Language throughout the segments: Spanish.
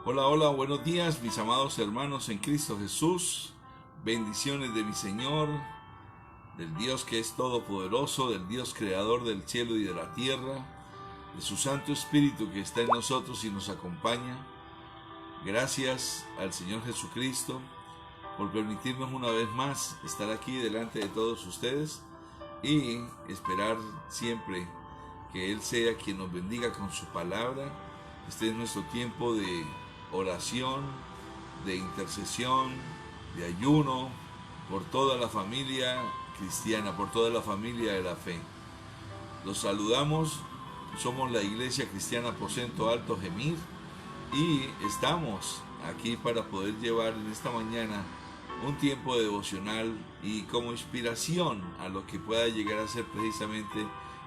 Hola, hola, buenos días mis amados hermanos en Cristo Jesús. Bendiciones de mi Señor, del Dios que es todopoderoso, del Dios creador del cielo y de la tierra, de su Santo Espíritu que está en nosotros y nos acompaña. Gracias al Señor Jesucristo por permitirnos una vez más estar aquí delante de todos ustedes y esperar siempre que Él sea quien nos bendiga con su palabra. Este es nuestro tiempo de oración, de intercesión, de ayuno por toda la familia cristiana, por toda la familia de la fe. Los saludamos, somos la Iglesia Cristiana Aposento Alto Gemir y estamos aquí para poder llevar en esta mañana un tiempo devocional y como inspiración a lo que pueda llegar a ser precisamente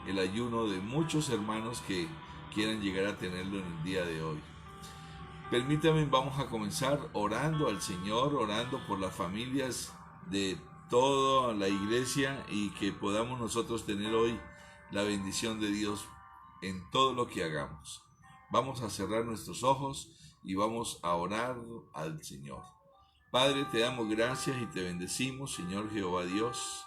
el ayuno de muchos hermanos que quieran llegar a tenerlo en el día de hoy. Permítame, vamos a comenzar orando al Señor, orando por las familias de toda la iglesia y que podamos nosotros tener hoy la bendición de Dios en todo lo que hagamos. Vamos a cerrar nuestros ojos y vamos a orar al Señor. Padre, te damos gracias y te bendecimos, Señor Jehová Dios.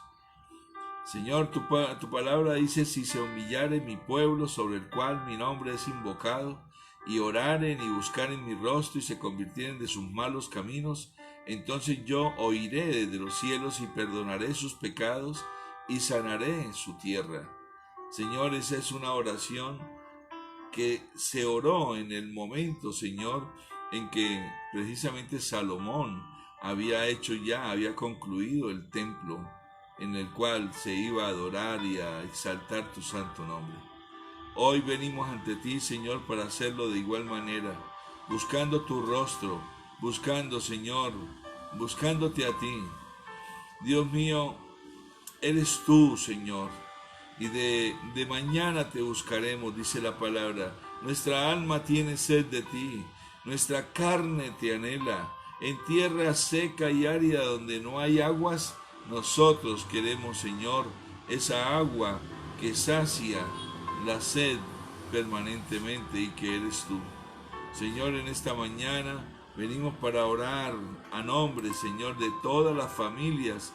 Señor, tu palabra dice: si se humillare mi pueblo sobre el cual mi nombre es invocado, y oraren y buscaren mi rostro y se convirtieren de sus malos caminos, entonces yo oiré desde los cielos y perdonaré sus pecados y sanaré su tierra. Señor, esa es una oración que se oró en el momento, Señor, en que precisamente Salomón había concluido el templo en el cual se iba a adorar y a exaltar tu santo nombre. Hoy venimos ante ti, Señor, para hacerlo de igual manera, buscando tu rostro, Señor, buscándote a ti. Dios mío, eres tú, Señor, y de mañana te buscaremos, dice la palabra. Nuestra alma tiene sed de ti, nuestra carne te anhela. En tierra seca y árida donde no hay aguas, nosotros queremos, Señor, esa agua que sacia la sed permanentemente y que eres tú. Señor, en esta mañana venimos para orar a nombre, Señor, de todas las familias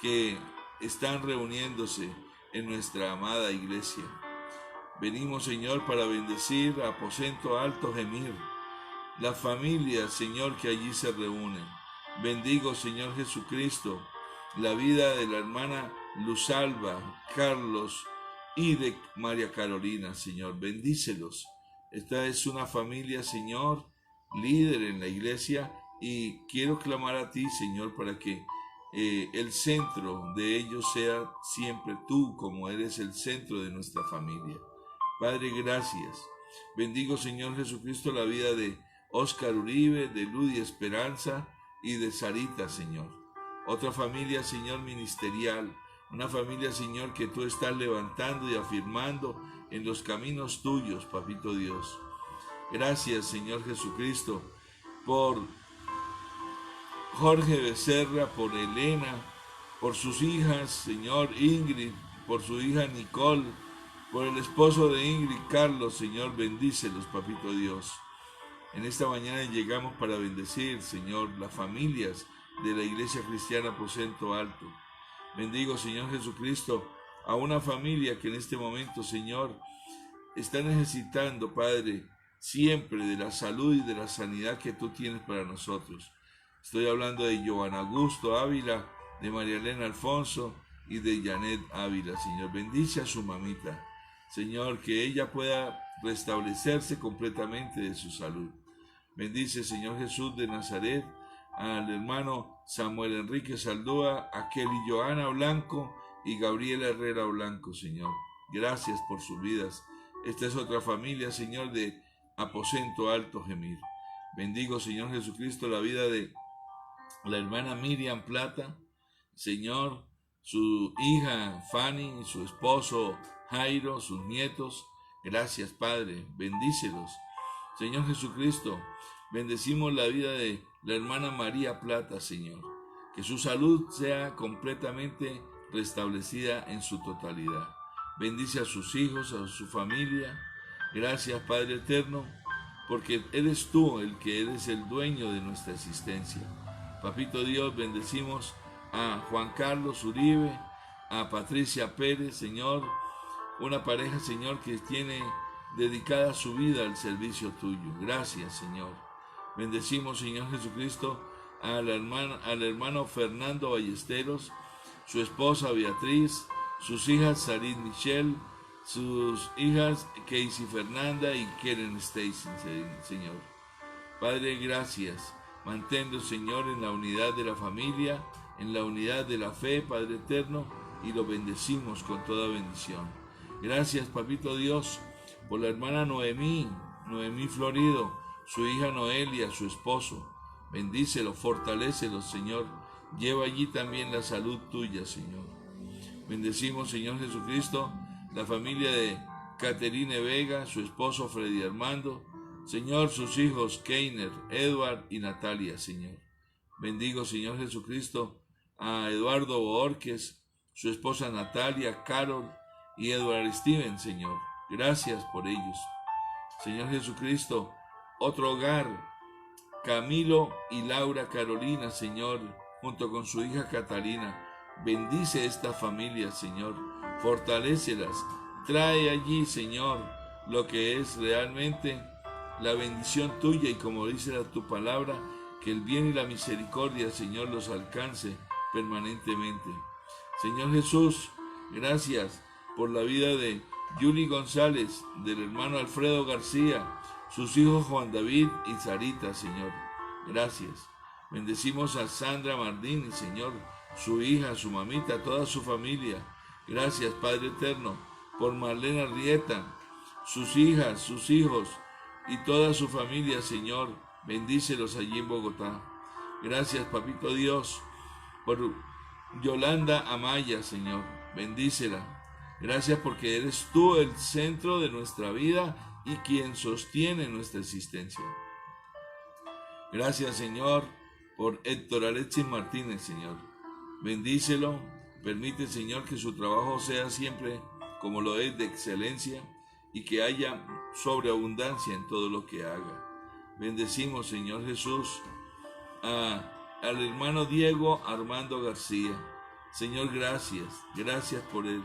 que están reuniéndose en nuestra amada iglesia. Venimos, Señor, para bendecir a Aposento Alto Gemir, las familias, Señor, que allí se reúnen. Bendigo, Señor Jesucristo, la vida de la hermana Luzalba, Carlos y de María Carolina, Señor. Bendícelos. Esta es una familia, Señor, líder en la iglesia, y quiero clamar a ti, Señor, para que el centro de ellos sea siempre tú, como eres el centro de nuestra familia. Padre, gracias. Bendigo, Señor Jesucristo, la vida de Oscar Uribe, de Ludy Esperanza y de Sarita, Señor. Otra familia, Señor, ministerial. Una familia, Señor, que tú estás levantando y afirmando en los caminos tuyos, Papito Dios. Gracias, Señor Jesucristo, por Jorge Becerra, por Elena, por sus hijas, Señor, Ingrid, por su hija Nicole, por el esposo de Ingrid, Carlos, Señor, bendícelos, Papito Dios. En esta mañana llegamos para bendecir, Señor, las familias de la Iglesia Cristiana Aposento Alto. Bendigo, Señor Jesucristo, a una familia que en este momento, Señor, está necesitando, Padre, siempre de la salud y de la sanidad que tú tienes para nosotros. Estoy hablando de Joan Augusto Ávila, de María Elena Alfonso y de Janet Ávila, Señor. Bendice a su mamita, Señor, que ella pueda restablecerse completamente de su salud. Bendice, Señor Jesús de Nazaret, al hermano Samuel Enrique Saldúa, a Kelly Joana Blanco y Gabriela Herrera Blanco, Señor. Gracias por sus vidas. Esta es otra familia, Señor, de Aposento Alto Gemir. Bendigo, Señor Jesucristo, la vida de la hermana Miriam Plata, Señor, su hija Fanny, su esposo Jairo, sus nietos. Gracias, Padre, bendícelos. Señor Jesucristo, bendecimos la vida de la hermana María Plata, Señor. Que su salud sea completamente restablecida en su totalidad. Bendice a sus hijos, a su familia. Gracias, Padre eterno, porque eres tú el que eres el dueño de nuestra existencia. Papito Dios, bendecimos a Juan Carlos Uribe, a Patricia Pérez, Señor, una pareja, Señor, que tiene dedicada su vida al servicio tuyo. Gracias, Señor. Bendecimos, Señor Jesucristo, al hermano Fernando Ballesteros, su esposa Beatriz, sus hijas Sarit Michelle, sus hijas Casey Fernanda y Keren Stacy, Señor. Padre, gracias. Manténnos, Señor, en la unidad de la familia, en la unidad de la fe, Padre eterno, y lo bendecimos con toda bendición. Gracias, Papito Dios, por la hermana Noemí Florido, su hija Noelia, su esposo. Bendícelo, fortalécelo, Señor. Lleva allí también la salud tuya, Señor. Bendecimos, Señor Jesucristo, la familia de Caterine Vega, su esposo Freddy Armando, Señor, sus hijos Keiner, Edward y Natalia, Señor. Bendigo, Señor Jesucristo, a Eduardo Borges, su esposa Natalia, Carol y Edward Steven, Señor. Gracias por ellos. Señor Jesucristo, otro hogar, Camilo y Laura Carolina, Señor, junto con su hija Catalina. Bendice esta familia, Señor. Fortalécelas. Trae allí, Señor, lo que es realmente la bendición tuya y como dice tu palabra, que el bien y la misericordia, Señor, los alcance permanentemente. Señor Jesús, gracias por la vida de Yuli González, del hermano Alfredo García, sus hijos Juan David y Sarita, Señor. Gracias. Bendecimos a Sandra Mardini, Señor, su hija, su mamita, toda su familia. Gracias, Padre eterno, por Marlene Arrieta, sus hijas, sus hijos y toda su familia, Señor. Bendícelos allí en Bogotá. Gracias, Papito Dios, por Yolanda Amaya, Señor. Bendícela. Gracias porque eres tú el centro de nuestra vida y quien sostiene nuestra existencia. Gracias, Señor, por Héctor Alexis Martínez, Señor. Bendícelo. Permite, Señor, que su trabajo sea siempre como lo es, de excelencia, y que haya sobreabundancia en todo lo que haga. Bendecimos, Señor Jesús, al hermano Diego Armando García. Señor, gracias por él.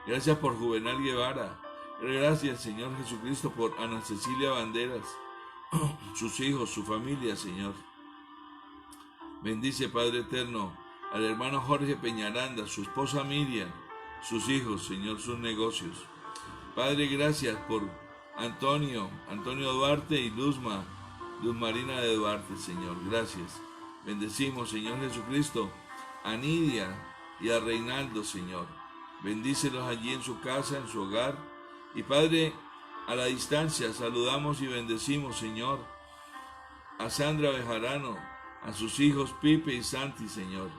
Gracias por Juvenal Guevara. Gracias, Señor Jesucristo, por Ana Cecilia Banderas, sus hijos, su familia, Señor. Bendice, Padre eterno, al hermano Jorge Peñaranda, su esposa Miriam, sus hijos, Señor, sus negocios. Padre, gracias por Antonio Duarte y Luz Marina de Duarte, Señor. Gracias. Bendecimos, Señor Jesucristo, a Nidia y a Reinaldo, Señor. Bendícelos allí en su casa, en su hogar. Y Padre, a la distancia saludamos y bendecimos, Señor, a Sandra Bejarano, a sus hijos Pipe y Santi, Señor.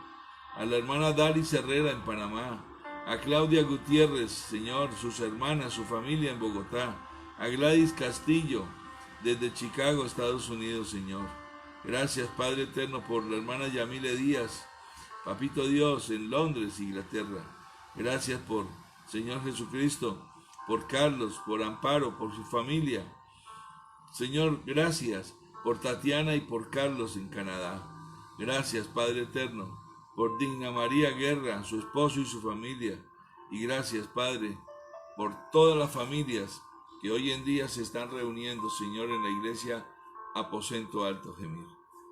A la hermana Dalis Herrera en Panamá, a Claudia Gutiérrez, Señor, sus hermanas, su familia en Bogotá, a Gladys Castillo, desde Chicago, Estados Unidos, Señor. Gracias, Padre eterno, por la hermana Yamile Díaz, Papito Dios, en Londres, Inglaterra. Gracias por, Señor Jesucristo, por Carlos, por Amparo, por su familia. Señor, gracias por Tatiana y por Carlos en Canadá. Gracias, Padre eterno, por Digna María Guerra, su esposo y su familia. Y gracias, Padre, por todas las familias que hoy en día se están reuniendo, Señor, en la iglesia Aposento Alto Gemir.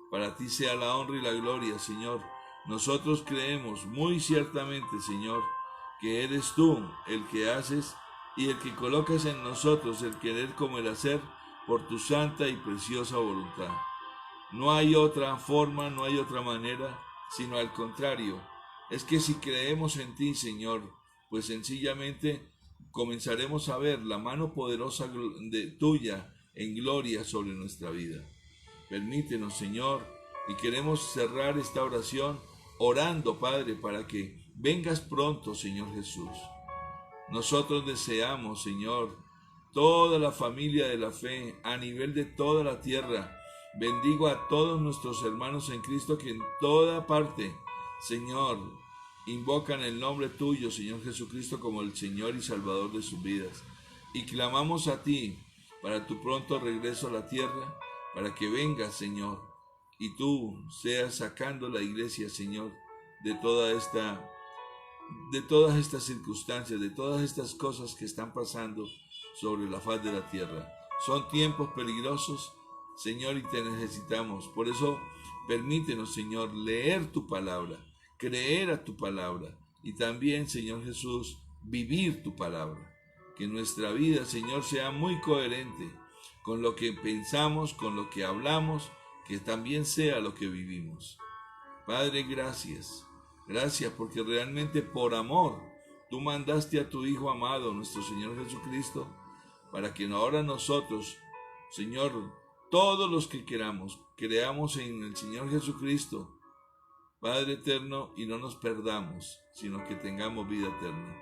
Para ti sea la honra y la gloria, Señor. Nosotros creemos muy ciertamente, Señor, que eres tú el que haces y el que colocas en nosotros el querer como el hacer por tu santa y preciosa voluntad. No hay otra forma, no hay otra manera, sino al contrario. Es que si creemos en ti, Señor, pues sencillamente comenzaremos a ver la mano poderosa tuya en gloria sobre nuestra vida. Permítenos, Señor, y queremos cerrar esta oración orando, Padre, para que vengas pronto, Señor Jesús. Nosotros deseamos, Señor, toda la familia de la fe a nivel de toda la tierra. Bendigo a todos nuestros hermanos en Cristo que en toda parte, Señor, invocan el nombre tuyo, Señor Jesucristo, como el Señor y Salvador de sus vidas. Y clamamos a ti para tu pronto regreso a la tierra, para que vengas, Señor, y tú seas sacando la iglesia, Señor, de todas estas circunstancias, de todas estas cosas que están pasando sobre la faz de la tierra. Son tiempos peligrosos, Señor, y te necesitamos. Por eso, permítenos, Señor, leer tu palabra, creer a tu palabra, y también, Señor Jesús, vivir tu palabra. Que nuestra vida, Señor, sea muy coherente con lo que pensamos, con lo que hablamos, que también sea lo que vivimos. Padre, gracias. Gracias porque realmente por amor tú mandaste a tu Hijo amado, nuestro Señor Jesucristo, para que ahora nosotros, Señor, todos los que queramos, creamos en el Señor Jesucristo, Padre eterno, y no nos perdamos, sino que tengamos vida eterna.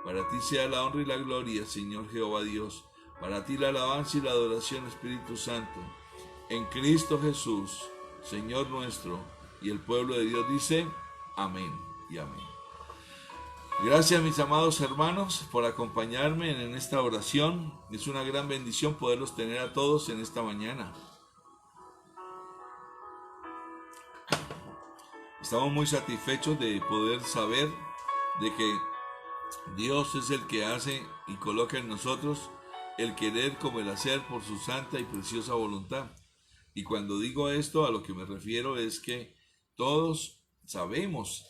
Para ti sea la honra y la gloria, Señor Jehová Dios. Para ti la alabanza y la adoración, Espíritu Santo. En Cristo Jesús, Señor nuestro, y el pueblo de Dios dice, amén y amén. Gracias, mis amados hermanos, por acompañarme en esta oración. Es una gran bendición poderlos tener a todos en esta mañana. Estamos muy satisfechos de poder saber de que Dios es el que hace y coloca en nosotros el querer como el hacer por su santa y preciosa voluntad. Y cuando digo esto, a lo que me refiero es que todos sabemos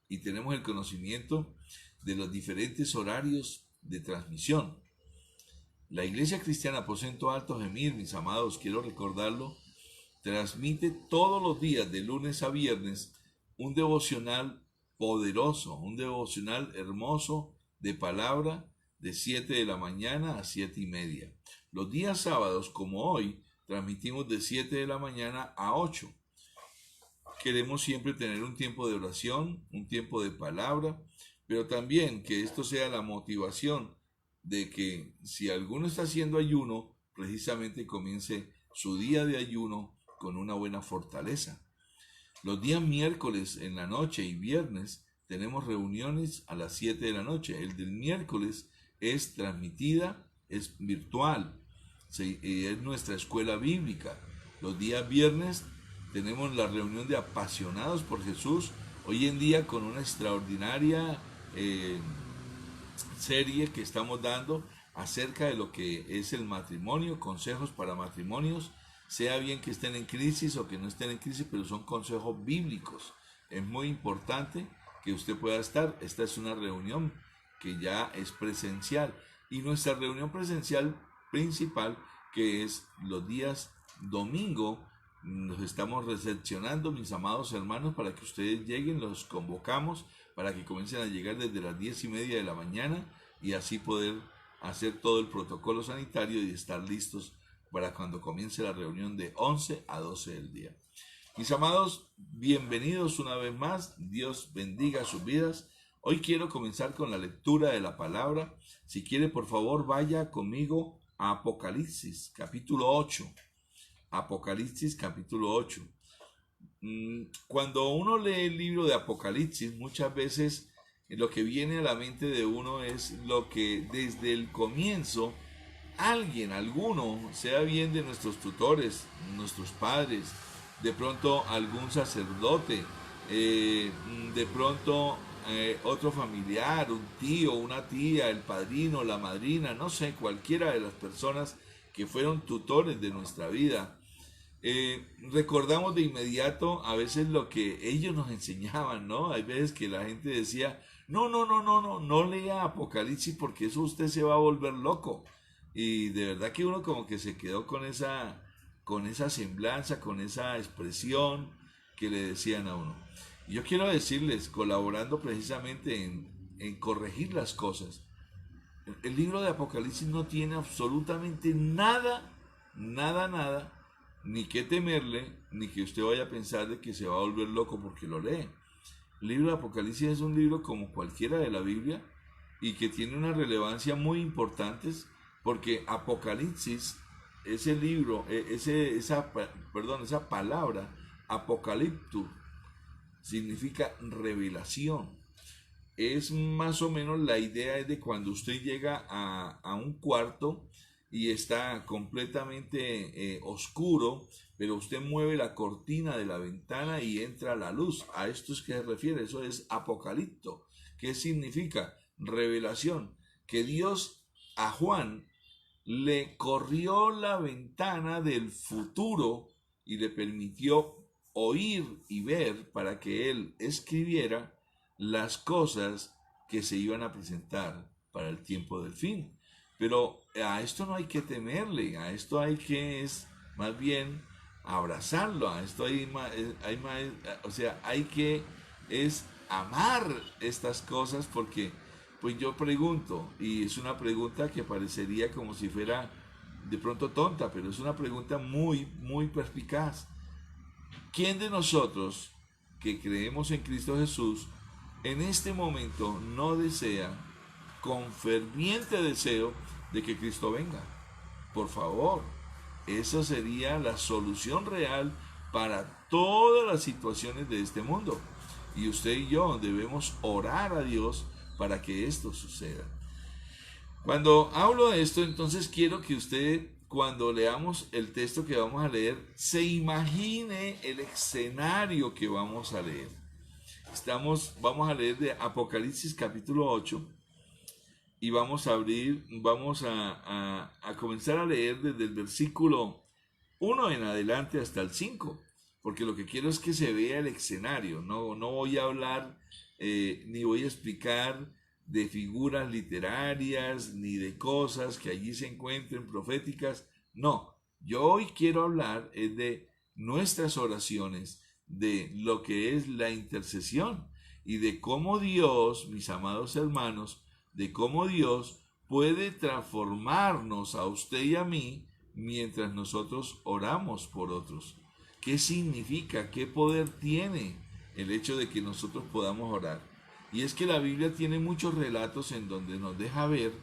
y tenemos el conocimiento de los diferentes horarios de transmisión. La Iglesia Cristiana Aposento Alto Gemir, mis amados, quiero recordarlo, transmite todos los días de lunes a viernes un devocional poderoso, un devocional hermoso de palabra de 7 de la mañana a 7:30. Los días sábados, como hoy, transmitimos de 7 de la mañana a 8. Queremos siempre tener un tiempo de oración, un tiempo de palabra, pero también que esto sea la motivación de que si alguno está haciendo ayuno, precisamente comience su día de ayuno con una buena fortaleza. Los días miércoles en la noche y viernes tenemos reuniones a las 7 de la noche. El del miércoles es transmitida, es virtual, es nuestra escuela bíblica. Los días viernes tenemos la reunión de apasionados por Jesús, hoy en día con una extraordinaria serie que estamos dando acerca de lo que es el matrimonio, consejos para matrimonios, sea bien que estén en crisis o que no estén en crisis, pero son consejos bíblicos. Es muy importante que usted pueda estar. Esta es una reunión que ya es presencial, y nuestra reunión presencial principal, que es los días domingo, nos estamos recepcionando, mis amados hermanos, para que ustedes lleguen. Los convocamos para que comiencen a llegar desde las 10:30 de la mañana y así poder hacer todo el protocolo sanitario y estar listos para cuando comience la reunión de 11 a 12 del día. Mis amados, bienvenidos una vez más. Dios bendiga sus vidas. Hoy quiero comenzar con la lectura de la palabra. Si quiere, por favor, vaya conmigo a Apocalipsis, capítulo 8. Apocalipsis, capítulo 8. Cuando uno lee el libro de Apocalipsis, muchas veces lo que viene a la mente de uno es lo que desde el comienzo alguno, sea bien de nuestros tutores, nuestros padres, de pronto algún sacerdote, de pronto otro familiar, un tío, una tía, el padrino, la madrina, no sé, cualquiera de las personas que fueron tutores de nuestra vida. Recordamos de inmediato a veces lo que ellos nos enseñaban, ¿no? Hay veces que la gente decía, no lea Apocalipsis porque eso usted se va a volver loco. Y de verdad que uno como que se quedó con esa semblanza, con esa expresión que le decían a uno. Y yo quiero decirles, colaborando precisamente en corregir las cosas, el libro de Apocalipsis no tiene absolutamente nada, ni que temerle, ni que usted vaya a pensar de que se va a volver loco porque lo lee. El libro de Apocalipsis es un libro como cualquiera de la Biblia y que tiene una relevancia muy importante, porque Apocalipsis, ese libro, esa palabra, apocalipto, significa revelación. Es más o menos la idea de cuando usted llega a un cuarto y está completamente oscuro, pero usted mueve la cortina de la ventana y entra la luz. ¿A esto es que se refiere? Eso es apocalipto. ¿Qué significa? Revelación. Que Dios a Juan le corrió la ventana del futuro y le permitió oír y ver para que él escribiera las cosas que se iban a presentar para el tiempo del fin. Pero a esto no hay que temerle, a esto hay que es más bien abrazarlo, a esto o sea, hay que es amar estas cosas porque pues yo pregunto, y es una pregunta que parecería como si fuera de pronto tonta, pero es una pregunta muy, muy perspicaz. ¿Quién de nosotros que creemos en Cristo Jesús en este momento no desea, con ferviente deseo, de que Cristo venga? Por favor, esa sería la solución real para todas las situaciones de este mundo. Y usted y yo debemos orar a Dios para que esto suceda. Cuando hablo de esto, entonces quiero que usted, cuando leamos el texto que vamos a leer, se imagine el escenario que vamos a leer. Vamos a leer de Apocalipsis capítulo 8 y vamos a comenzar a leer desde el versículo 1 en adelante hasta el 5, porque lo que quiero es que se vea el escenario. No voy a hablar ni voy a explicar de figuras literarias ni de cosas que allí se encuentren proféticas. No, yo hoy quiero hablar es de nuestras oraciones, de lo que es la intercesión y de cómo Dios, mis amados hermanos, de cómo Dios puede transformarnos a usted y a mí mientras nosotros oramos por otros. ¿Qué significa? ¿Qué poder tiene el hecho de que nosotros podamos orar? Y es que la Biblia tiene muchos relatos en donde nos deja ver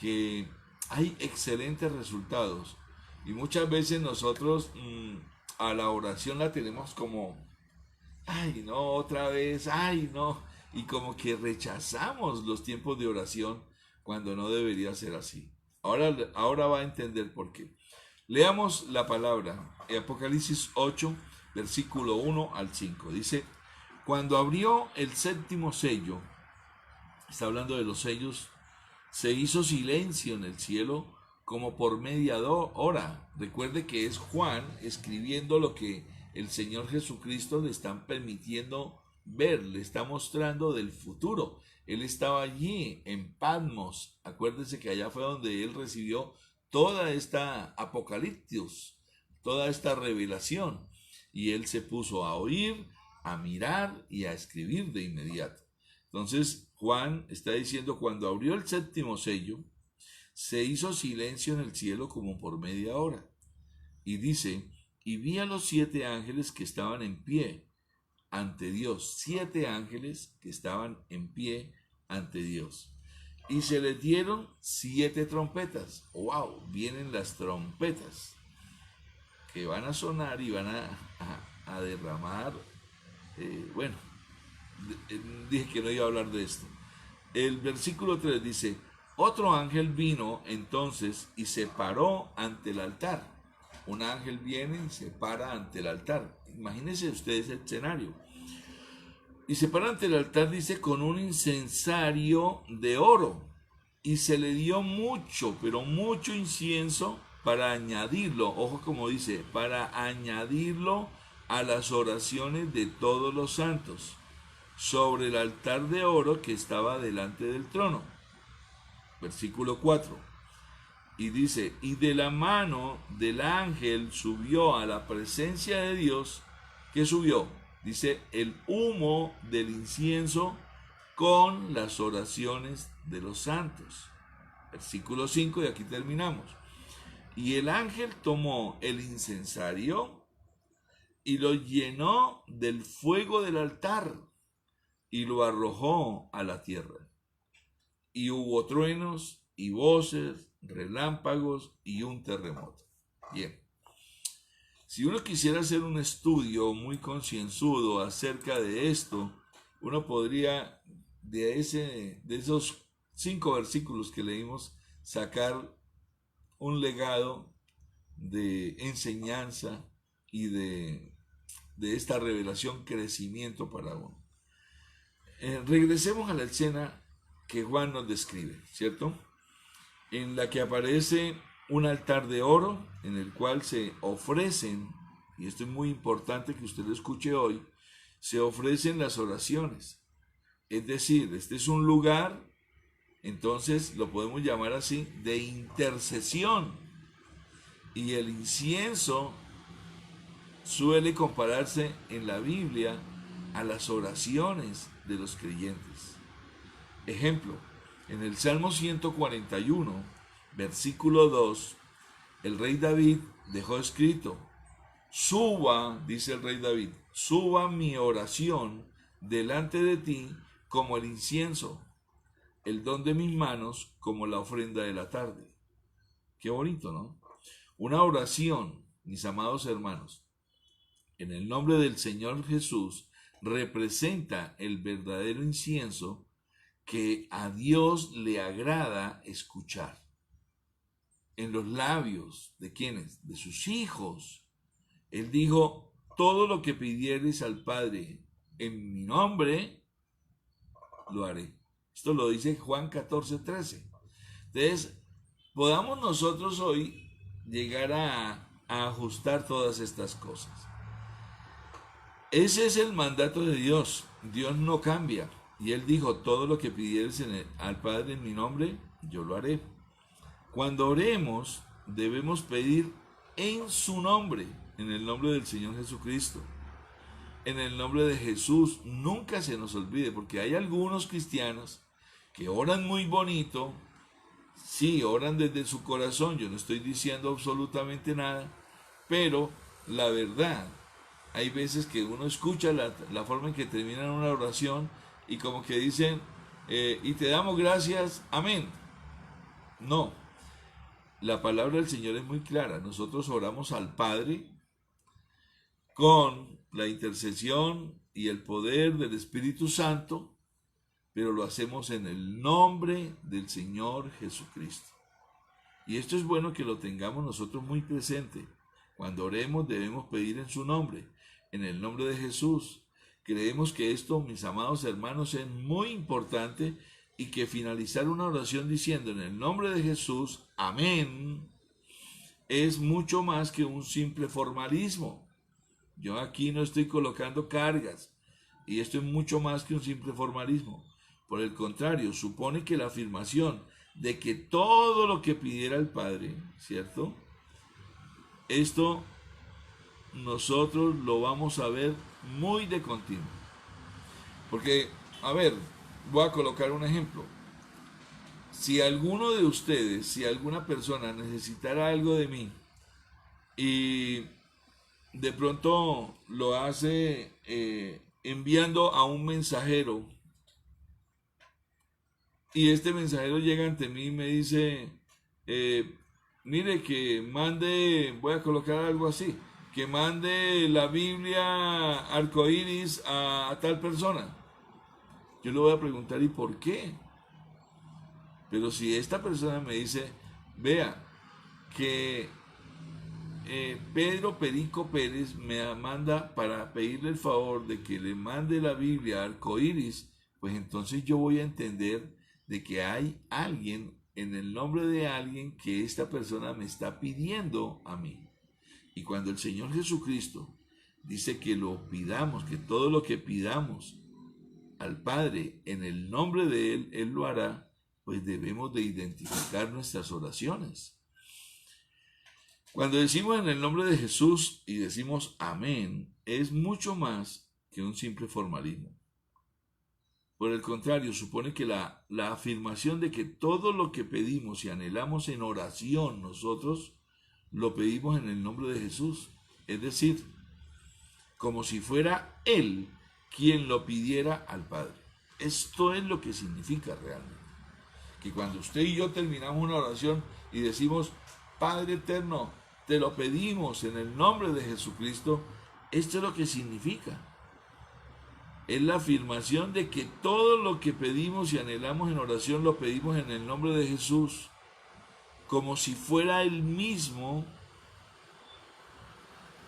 que hay excelentes resultados. Y muchas veces nosotros a la oración la tenemos como, ay no, otra vez, ay no. Y como que rechazamos los tiempos de oración cuando no debería ser así. Ahora va a entender por qué. Leamos la palabra, Apocalipsis 8, versículo 1 al 5. Dice, cuando abrió el séptimo sello, está hablando de los sellos, se hizo silencio en el cielo como por media hora. Recuerde que es Juan escribiendo lo que el Señor Jesucristo le están permitiendo ver, le está mostrando del futuro. Él estaba allí en Patmos. Acuérdense que allá fue donde él recibió toda esta apocalipsis, toda esta revelación. Y él se puso a oír, a mirar y a escribir de inmediato. Entonces Juan está diciendo, cuando abrió el séptimo sello, se hizo silencio en el cielo como por media hora. Y dice, y vi a los 7 ángeles que estaban en pie ante Dios. 7 ángeles que estaban en pie ante Dios. Y se les dieron 7 trompetas. ¡Wow! Vienen las trompetas que van a sonar y van a derramar. Bueno, dije que no iba a hablar de esto. El versículo 3 dice, otro ángel vino entonces y se paró ante el altar. Un ángel viene y se para ante el altar. Imagínense ustedes el escenario. Y se para ante el altar, dice, con un incensario de oro. Y se le dio mucho, pero mucho incienso para añadirlo, ojo como dice, para añadirlo a las oraciones de todos los santos, sobre el altar de oro que estaba delante del trono. Versículo 4. Y dice, y de la mano del ángel subió a la presencia de Dios. ¿Qué subió? Dice, el humo del incienso con las oraciones de los santos. Versículo 5, y aquí terminamos. Y el ángel tomó el incensario y lo llenó del fuego del altar y lo arrojó a la tierra. Y hubo truenos y voces, relámpagos y un terremoto. Bien. Si uno quisiera hacer un estudio muy concienzudo acerca de esto, uno podría de esos 5 versículos que leímos sacar un legado de enseñanza y de esta revelación, crecimiento para uno. Regresemos a la escena que Juan nos describe, ¿cierto? En la que aparece un altar de oro en el cual se ofrecen, y esto es muy importante que usted lo escuche hoy, se ofrecen las oraciones. Es decir, este es un lugar, entonces lo podemos llamar así, de intercesión. Y el incienso suele compararse en la Biblia a las oraciones de los creyentes. Ejemplo, en el Salmo 141, versículo 2, el rey David dejó escrito: suba, dice el rey David, suba mi oración delante de ti como el incienso, el don de mis manos como la ofrenda de la tarde. Qué bonito, ¿no? Una oración, mis amados hermanos, en el nombre del Señor Jesús, representa el verdadero incienso que a Dios le agrada escuchar. En los labios de quienes, de sus hijos. Él dijo: todo lo que pidieres al Padre en mi nombre, lo haré. Esto lo dice Juan 14:13. Entonces, podamos nosotros hoy llegar a ajustar todas estas cosas. Ese es el mandato de Dios. Dios no cambia. Y Él dijo: todo lo que pidieres al Padre en mi nombre, yo lo haré. Cuando oremos, debemos pedir en su nombre, en el nombre del Señor Jesucristo, en el nombre de Jesús. Nunca se nos olvide, porque hay algunos cristianos que oran muy bonito, sí, oran desde su corazón, yo no estoy diciendo absolutamente nada, pero la verdad, hay veces que uno escucha la forma en que terminan una oración y como que dicen, y te damos gracias, amén. No, la palabra del Señor es muy clara. Nosotros oramos al Padre con la intercesión y el poder del Espíritu Santo, pero lo hacemos en el nombre del Señor Jesucristo. Y esto es bueno que lo tengamos nosotros muy presente. Cuando oremos debemos pedir en su nombre, en el nombre de Jesús. Creemos que esto, mis amados hermanos, es muy importante, y que finalizar una oración diciendo en el nombre de Jesús, amén, es mucho más que un simple formalismo. Yo aquí no estoy colocando cargas, y esto es mucho más que un simple formalismo. Por el contrario, supone que la afirmación de que todo lo que pidiera el Padre, ¿cierto? Esto nosotros lo vamos a ver muy de continuo. Porque, a ver, voy a colocar un ejemplo. Si alguno de ustedes, si alguna persona necesitara algo de mí y de pronto lo hace enviando a un mensajero, y este mensajero llega ante mí y me dice, mire, que mande, voy a colocar algo así, que mande la Biblia arcoíris a tal persona. Yo le voy a preguntar, ¿y por qué? Pero si esta persona me dice, vea, que Pedro Perico Pérez me manda para pedirle el favor de que le mande la Biblia arcoíris, pues entonces yo voy a entender de que hay alguien, en el nombre de alguien, que esta persona me está pidiendo a mí. Y cuando el Señor Jesucristo dice que lo pidamos, que todo lo que pidamos al Padre en el nombre de Él, Él lo hará, pues debemos de identificar nuestras oraciones. Cuando decimos en el nombre de Jesús y decimos amén, es mucho más que un simple formalismo. Por el contrario, supone que la afirmación de que todo lo que pedimos y anhelamos en oración nosotros lo pedimos en el nombre de Jesús. Es decir, como si fuera Él quien lo pidiera al Padre. Esto es lo que significa realmente. Que cuando usted y yo terminamos una oración y decimos, Padre eterno, te lo pedimos en el nombre de Jesucristo, esto es lo que significa. Es la afirmación de que todo lo que pedimos y anhelamos en oración lo pedimos en el nombre de Jesús. como si fuera él mismo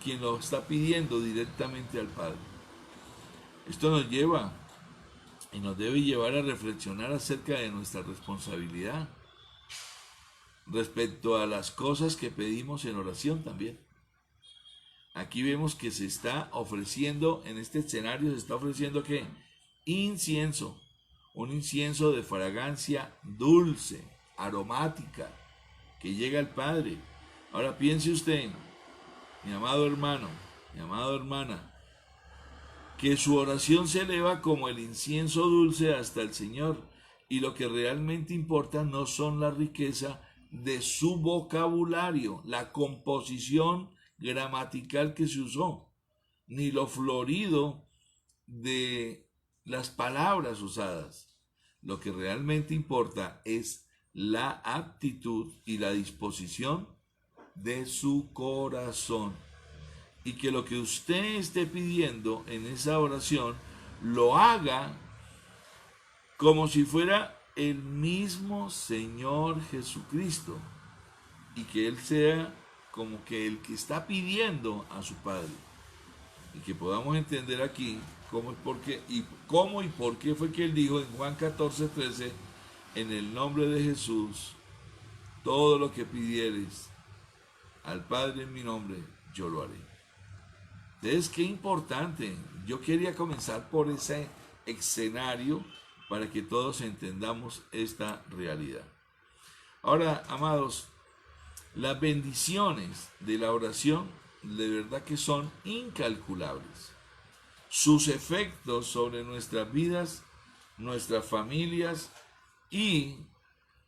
quien lo está pidiendo directamente al Padre. Esto nos lleva y nos debe llevar a reflexionar acerca de nuestra responsabilidad respecto a las cosas que pedimos en oración también. Aquí vemos que se está ofreciendo, en este escenario se está ofreciendo ¿qué? Incienso, un incienso de fragancia dulce, aromática, que llega al Padre. Ahora piense usted, mi amado hermano, mi amada hermana, que su oración se eleva como el incienso dulce hasta el Señor, y lo que realmente importa no son la riqueza de su vocabulario, la composición gramatical que se usó, ni lo florido de las palabras usadas. Lo que realmente importa es la aptitud y la disposición de su corazón. Y que lo que usted esté pidiendo en esa oración lo haga como si fuera el mismo Señor Jesucristo, y que Él sea como que el que está pidiendo a su Padre, y que podamos entender aquí cómo y por qué fue que Él dijo en Juan 14:13, en el nombre de Jesús, todo lo que pidieres al Padre en mi nombre, yo lo haré. Entonces, qué importante. Yo quería comenzar por ese escenario para que todos entendamos esta realidad. Ahora, amados, las bendiciones de la oración de verdad que son incalculables. Sus efectos sobre nuestras vidas, nuestras familias y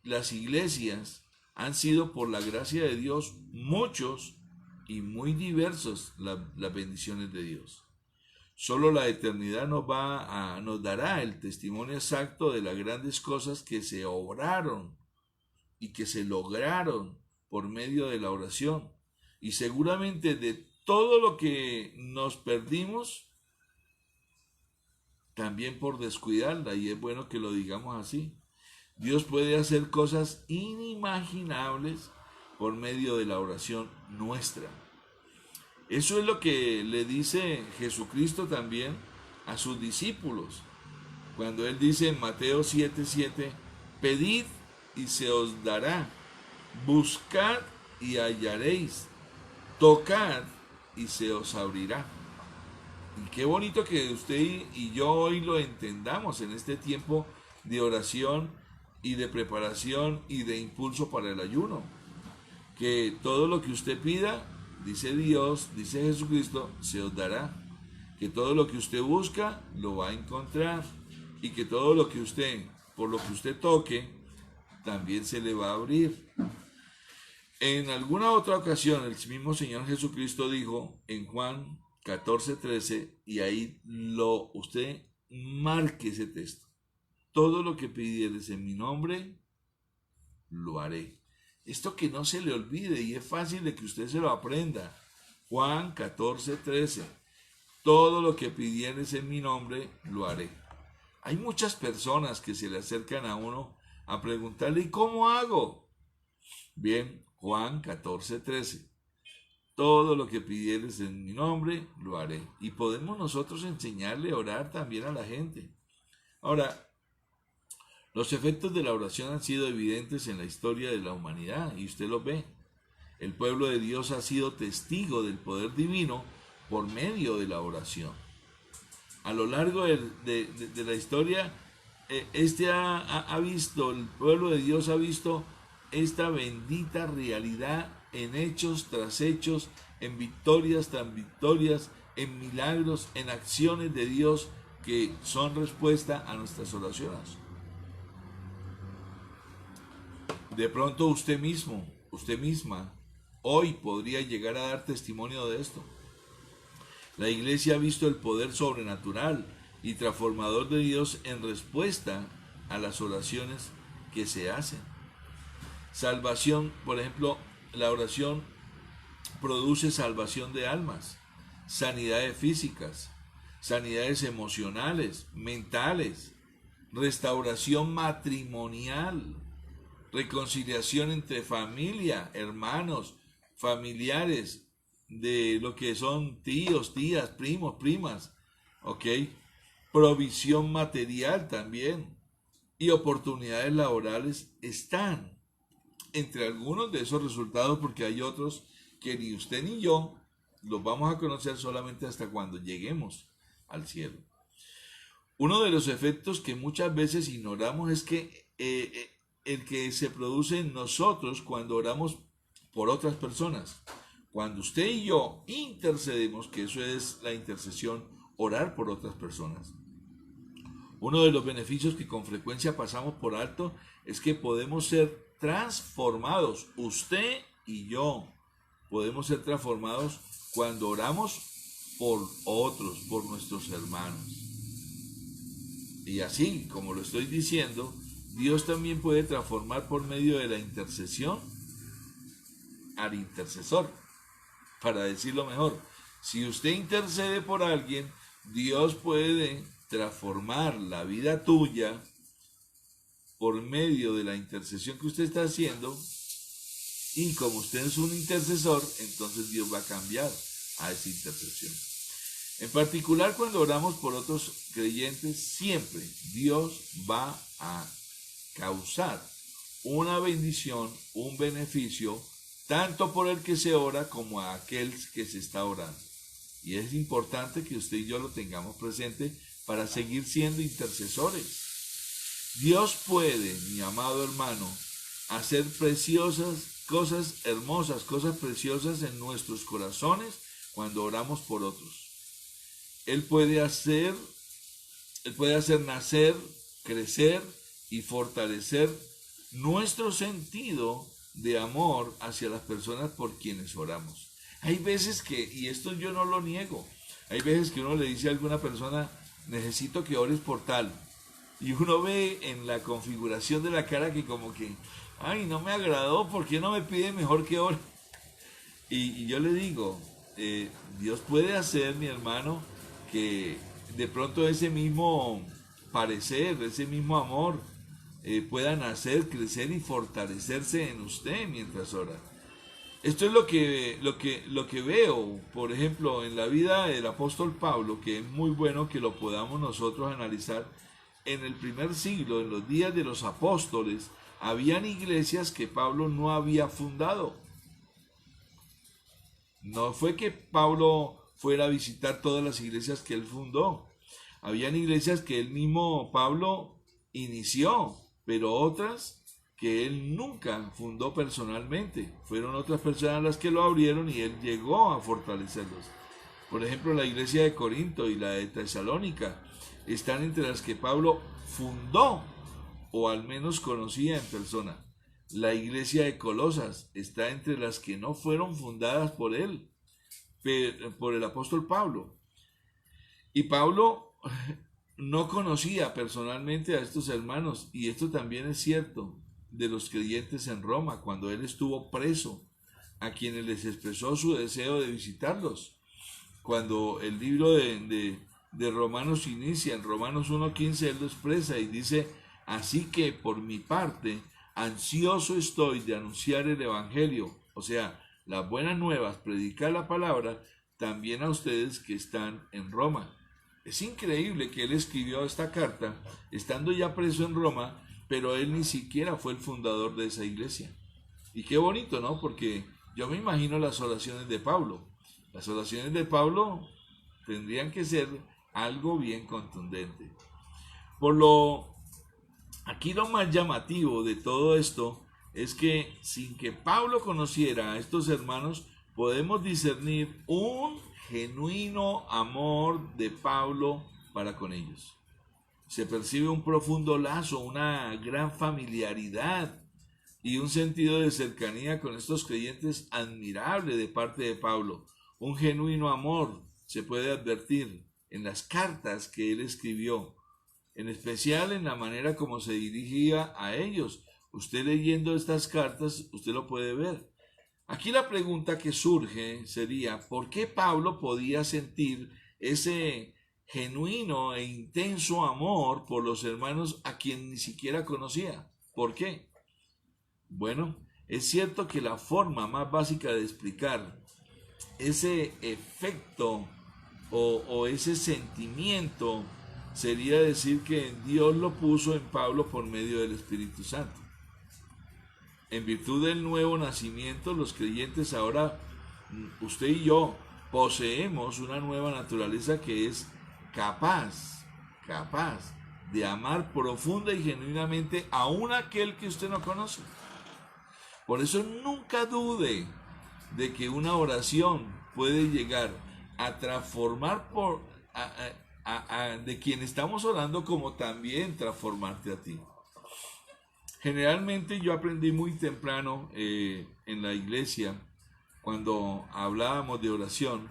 las iglesias han sido, por la gracia de Dios, muchos y muy diversos las bendiciones de Dios. Solo la eternidad nos dará el testimonio exacto de las grandes cosas que se obraron y que se lograron por medio de la oración. Y seguramente de todo lo que nos perdimos, también por descuidarla, y es bueno que lo digamos así. Dios puede hacer cosas inimaginables por medio de la oración nuestra. Eso es lo que le dice Jesucristo también a sus discípulos, cuando Él dice en Mateo 7:7, pedid y se os dará, buscad y hallaréis, tocad y se os abrirá. Y qué bonito que usted y yo hoy lo entendamos en este tiempo de oración y de preparación y de impulso para el ayuno. Que todo lo que usted pida, dice Dios, dice Jesucristo, se os dará. Que todo lo que usted busca, lo va a encontrar. Y que todo lo que usted, por lo que usted toque, también se le va a abrir. En alguna otra ocasión, el mismo Señor Jesucristo dijo en Juan 14:13, y ahí usted marque ese texto. Todo lo que pidieres en mi nombre, lo haré. Esto que no se le olvide, y es fácil de que usted se lo aprenda. Juan 14:13. Todo lo que pidieres en mi nombre, lo haré. Hay muchas personas que se le acercan a uno a preguntarle, ¿y cómo hago? Bien, Juan 14:13. Todo lo que pidieres en mi nombre, lo haré. Y podemos nosotros enseñarle a orar también a la gente. Ahora, los efectos de la oración han sido evidentes en la historia de la humanidad, y usted lo ve. El pueblo de Dios ha sido testigo del poder divino por medio de la oración. A lo largo de la historia, el pueblo de Dios ha visto esta bendita realidad en hechos tras hechos, en victorias tras victorias, en milagros, en acciones de Dios que son respuesta a nuestras oraciones. De pronto usted misma, hoy podría llegar a dar testimonio de esto. La iglesia ha visto el poder sobrenatural y transformador de Dios en respuesta a las oraciones que se hacen. Salvación, por ejemplo, la oración produce salvación de almas, sanidades físicas, sanidades emocionales, mentales, restauración matrimonial, reconciliación entre familia, hermanos, familiares, de lo que son tíos, tías, primos, primas, ¿ok? Provisión material también y oportunidades laborales están entre algunos de esos resultados, porque hay otros que ni usted ni yo los vamos a conocer solamente hasta cuando lleguemos al cielo. Uno de los efectos que muchas veces ignoramos es que el que se produce en nosotros cuando oramos por otras personas. Cuando usted y yo intercedemos, que eso es la intercesión, orar por otras personas. Uno de los beneficios que con frecuencia pasamos por alto es que podemos ser transformados. Usted y yo podemos ser transformados cuando oramos por otros, por nuestros hermanos. Y así, como lo estoy diciendo, Dios también puede transformar por medio de la intercesión al intercesor. Para decirlo mejor, si usted intercede por alguien, Dios puede transformar la vida tuya por medio de la intercesión que usted está haciendo, y como usted es un intercesor, entonces Dios va a cambiar a esa intercesión. En particular, cuando oramos por otros creyentes, siempre Dios va a causar una bendición, un beneficio, tanto por el que se ora como a aquel que se está orando. Y es importante que usted y yo lo tengamos presente para seguir siendo intercesores. Dios puede, mi amado hermano, hacer preciosas cosas hermosas, cosas preciosas en nuestros corazones cuando oramos por otros. Él puede hacer nacer, crecer y fortalecer nuestro sentido de amor hacia las personas por quienes oramos. Hay veces que, y esto yo no lo niego, hay veces que uno le dice a alguna persona, necesito que ores por tal, y uno ve en la configuración de la cara que como que, ay, no me agradó, ¿por qué no me pide mejor que ore? Y yo le digo, Dios puede hacer, mi hermano, que de pronto ese mismo parecer, ese mismo amor, pueda nacer, crecer y fortalecerse en usted mientras ora. Esto es lo que veo, por ejemplo, en la vida del apóstol Pablo, que es muy bueno que lo podamos nosotros analizar. En el primer siglo, en los días de los apóstoles, habían iglesias que Pablo no había fundado. No fue que Pablo fuera a visitar todas las iglesias que él fundó. Habían iglesias que él mismo, Pablo, inició, pero otras que él nunca fundó personalmente. Fueron otras personas las que lo abrieron y él llegó a fortalecerlos. Por ejemplo, la iglesia de Corinto y la de Tesalónica están entre las que Pablo fundó o al menos conocía en persona. La iglesia de Colosas está entre las que no fueron fundadas por él, por el apóstol Pablo. Y Pablo no conocía personalmente a estos hermanos, y esto también es cierto de los creyentes en Roma, cuando él estuvo preso, a quienes les expresó su deseo de visitarlos. Cuando el libro de Romanos inicia, en Romanos 1:15, él lo expresa y dice, así que por mi parte, ansioso estoy de anunciar el evangelio, o sea, las buenas nuevas, predicar la palabra, también a ustedes que están en Roma. Es increíble que él escribió esta carta estando ya preso en Roma, pero él ni siquiera fue el fundador de esa iglesia. Y qué bonito, ¿no? Porque yo me imagino las oraciones de Pablo. Las oraciones de Pablo tendrían que ser algo bien contundente. Aquí lo más llamativo de todo esto es que sin que Pablo conociera a estos hermanos, podemos discernir un genuino amor de Pablo para con ellos. Se percibe un profundo lazo, una gran familiaridad y un sentido de cercanía con estos creyentes admirable de parte de Pablo. Un genuino amor se puede advertir en las cartas que él escribió, en especial en la manera como se dirigía a ellos. Usted leyendo estas cartas, usted lo puede ver. Aquí la pregunta que surge sería, ¿por qué Pablo podía sentir ese genuino e intenso amor por los hermanos a quien ni siquiera conocía? ¿Por qué? Bueno, es cierto que la forma más básica de explicar ese efecto o ese sentimiento sería decir que Dios lo puso en Pablo por medio del Espíritu Santo. En virtud del nuevo nacimiento, los creyentes ahora, usted y yo, poseemos una nueva naturaleza que es capaz de amar profunda y genuinamente aún aquel que usted no conoce. Por eso nunca dude de que una oración puede llegar a transformar de quien estamos orando, como también transformarte a ti. Generalmente yo aprendí muy temprano en la iglesia, cuando hablábamos de oración,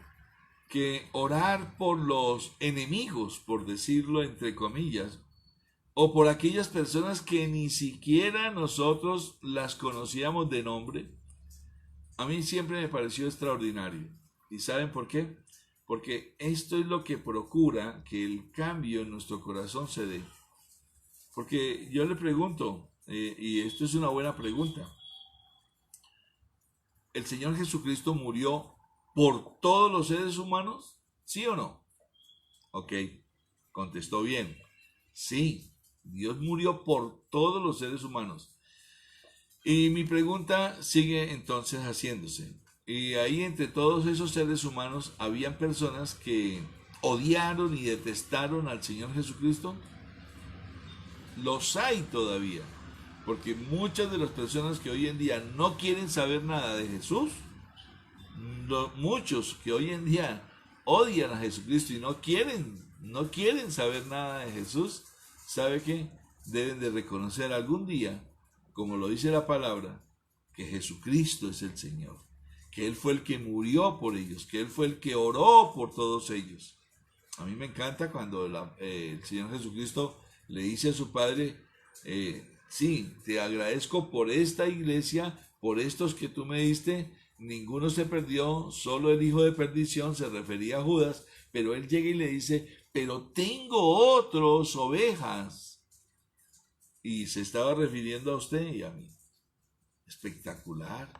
que orar por los enemigos, por decirlo entre comillas, o por aquellas personas que ni siquiera nosotros las conocíamos de nombre, a mí siempre me pareció extraordinario. ¿Y saben por qué? Porque esto es lo que procura que el cambio en nuestro corazón se dé. Porque yo le pregunto, y esto es una buena pregunta, ¿el Señor Jesucristo murió por todos los seres humanos? ¿Sí o no? Ok, contestó bien. Sí, Dios murió por todos los seres humanos. Y mi pregunta sigue entonces haciéndose. Y ahí entre todos esos seres humanos habían personas que odiaron y detestaron al Señor Jesucristo. Los hay todavía. Porque muchas de las personas que hoy en día no quieren saber nada de Jesús, muchos que hoy en día odian a Jesucristo y no quieren saber nada de Jesús, ¿sabe qué? Deben de reconocer algún día, como lo dice la palabra, que Jesucristo es el Señor, que Él fue el que murió por ellos, que Él fue el que oró por todos ellos. A mí me encanta cuando el Señor Jesucristo le dice a su Padre, sí, te agradezco por esta iglesia, por estos que tú me diste, ninguno se perdió, solo el hijo de perdición, se refería a Judas, pero él llega y le dice, pero tengo otros ovejas. Y se estaba refiriendo a usted y a mí. Espectacular.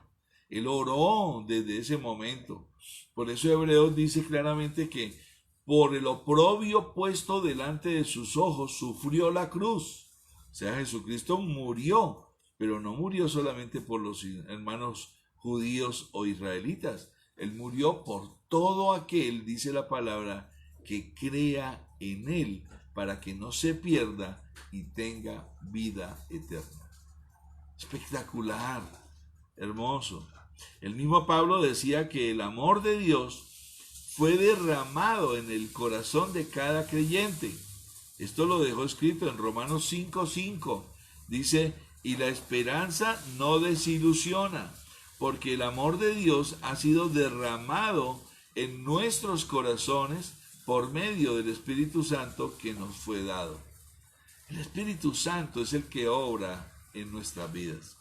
Él oró desde ese momento. Por eso Hebreos dice claramente que por el oprobio puesto delante de sus ojos sufrió la cruz. O sea, Jesucristo murió, pero no murió solamente por los hermanos judíos o israelitas. Él murió por todo aquel, dice la palabra, que crea en Él, para que no se pierda y tenga vida eterna. Espectacular, hermoso. El mismo Pablo decía que el amor de Dios fue derramado en el corazón de cada creyente. Esto lo dejó escrito en Romanos 5:5. Dice, y la esperanza no desilusiona, porque el amor de Dios ha sido derramado en nuestros corazones por medio del Espíritu Santo que nos fue dado. El Espíritu Santo es el que obra en nuestras vidas.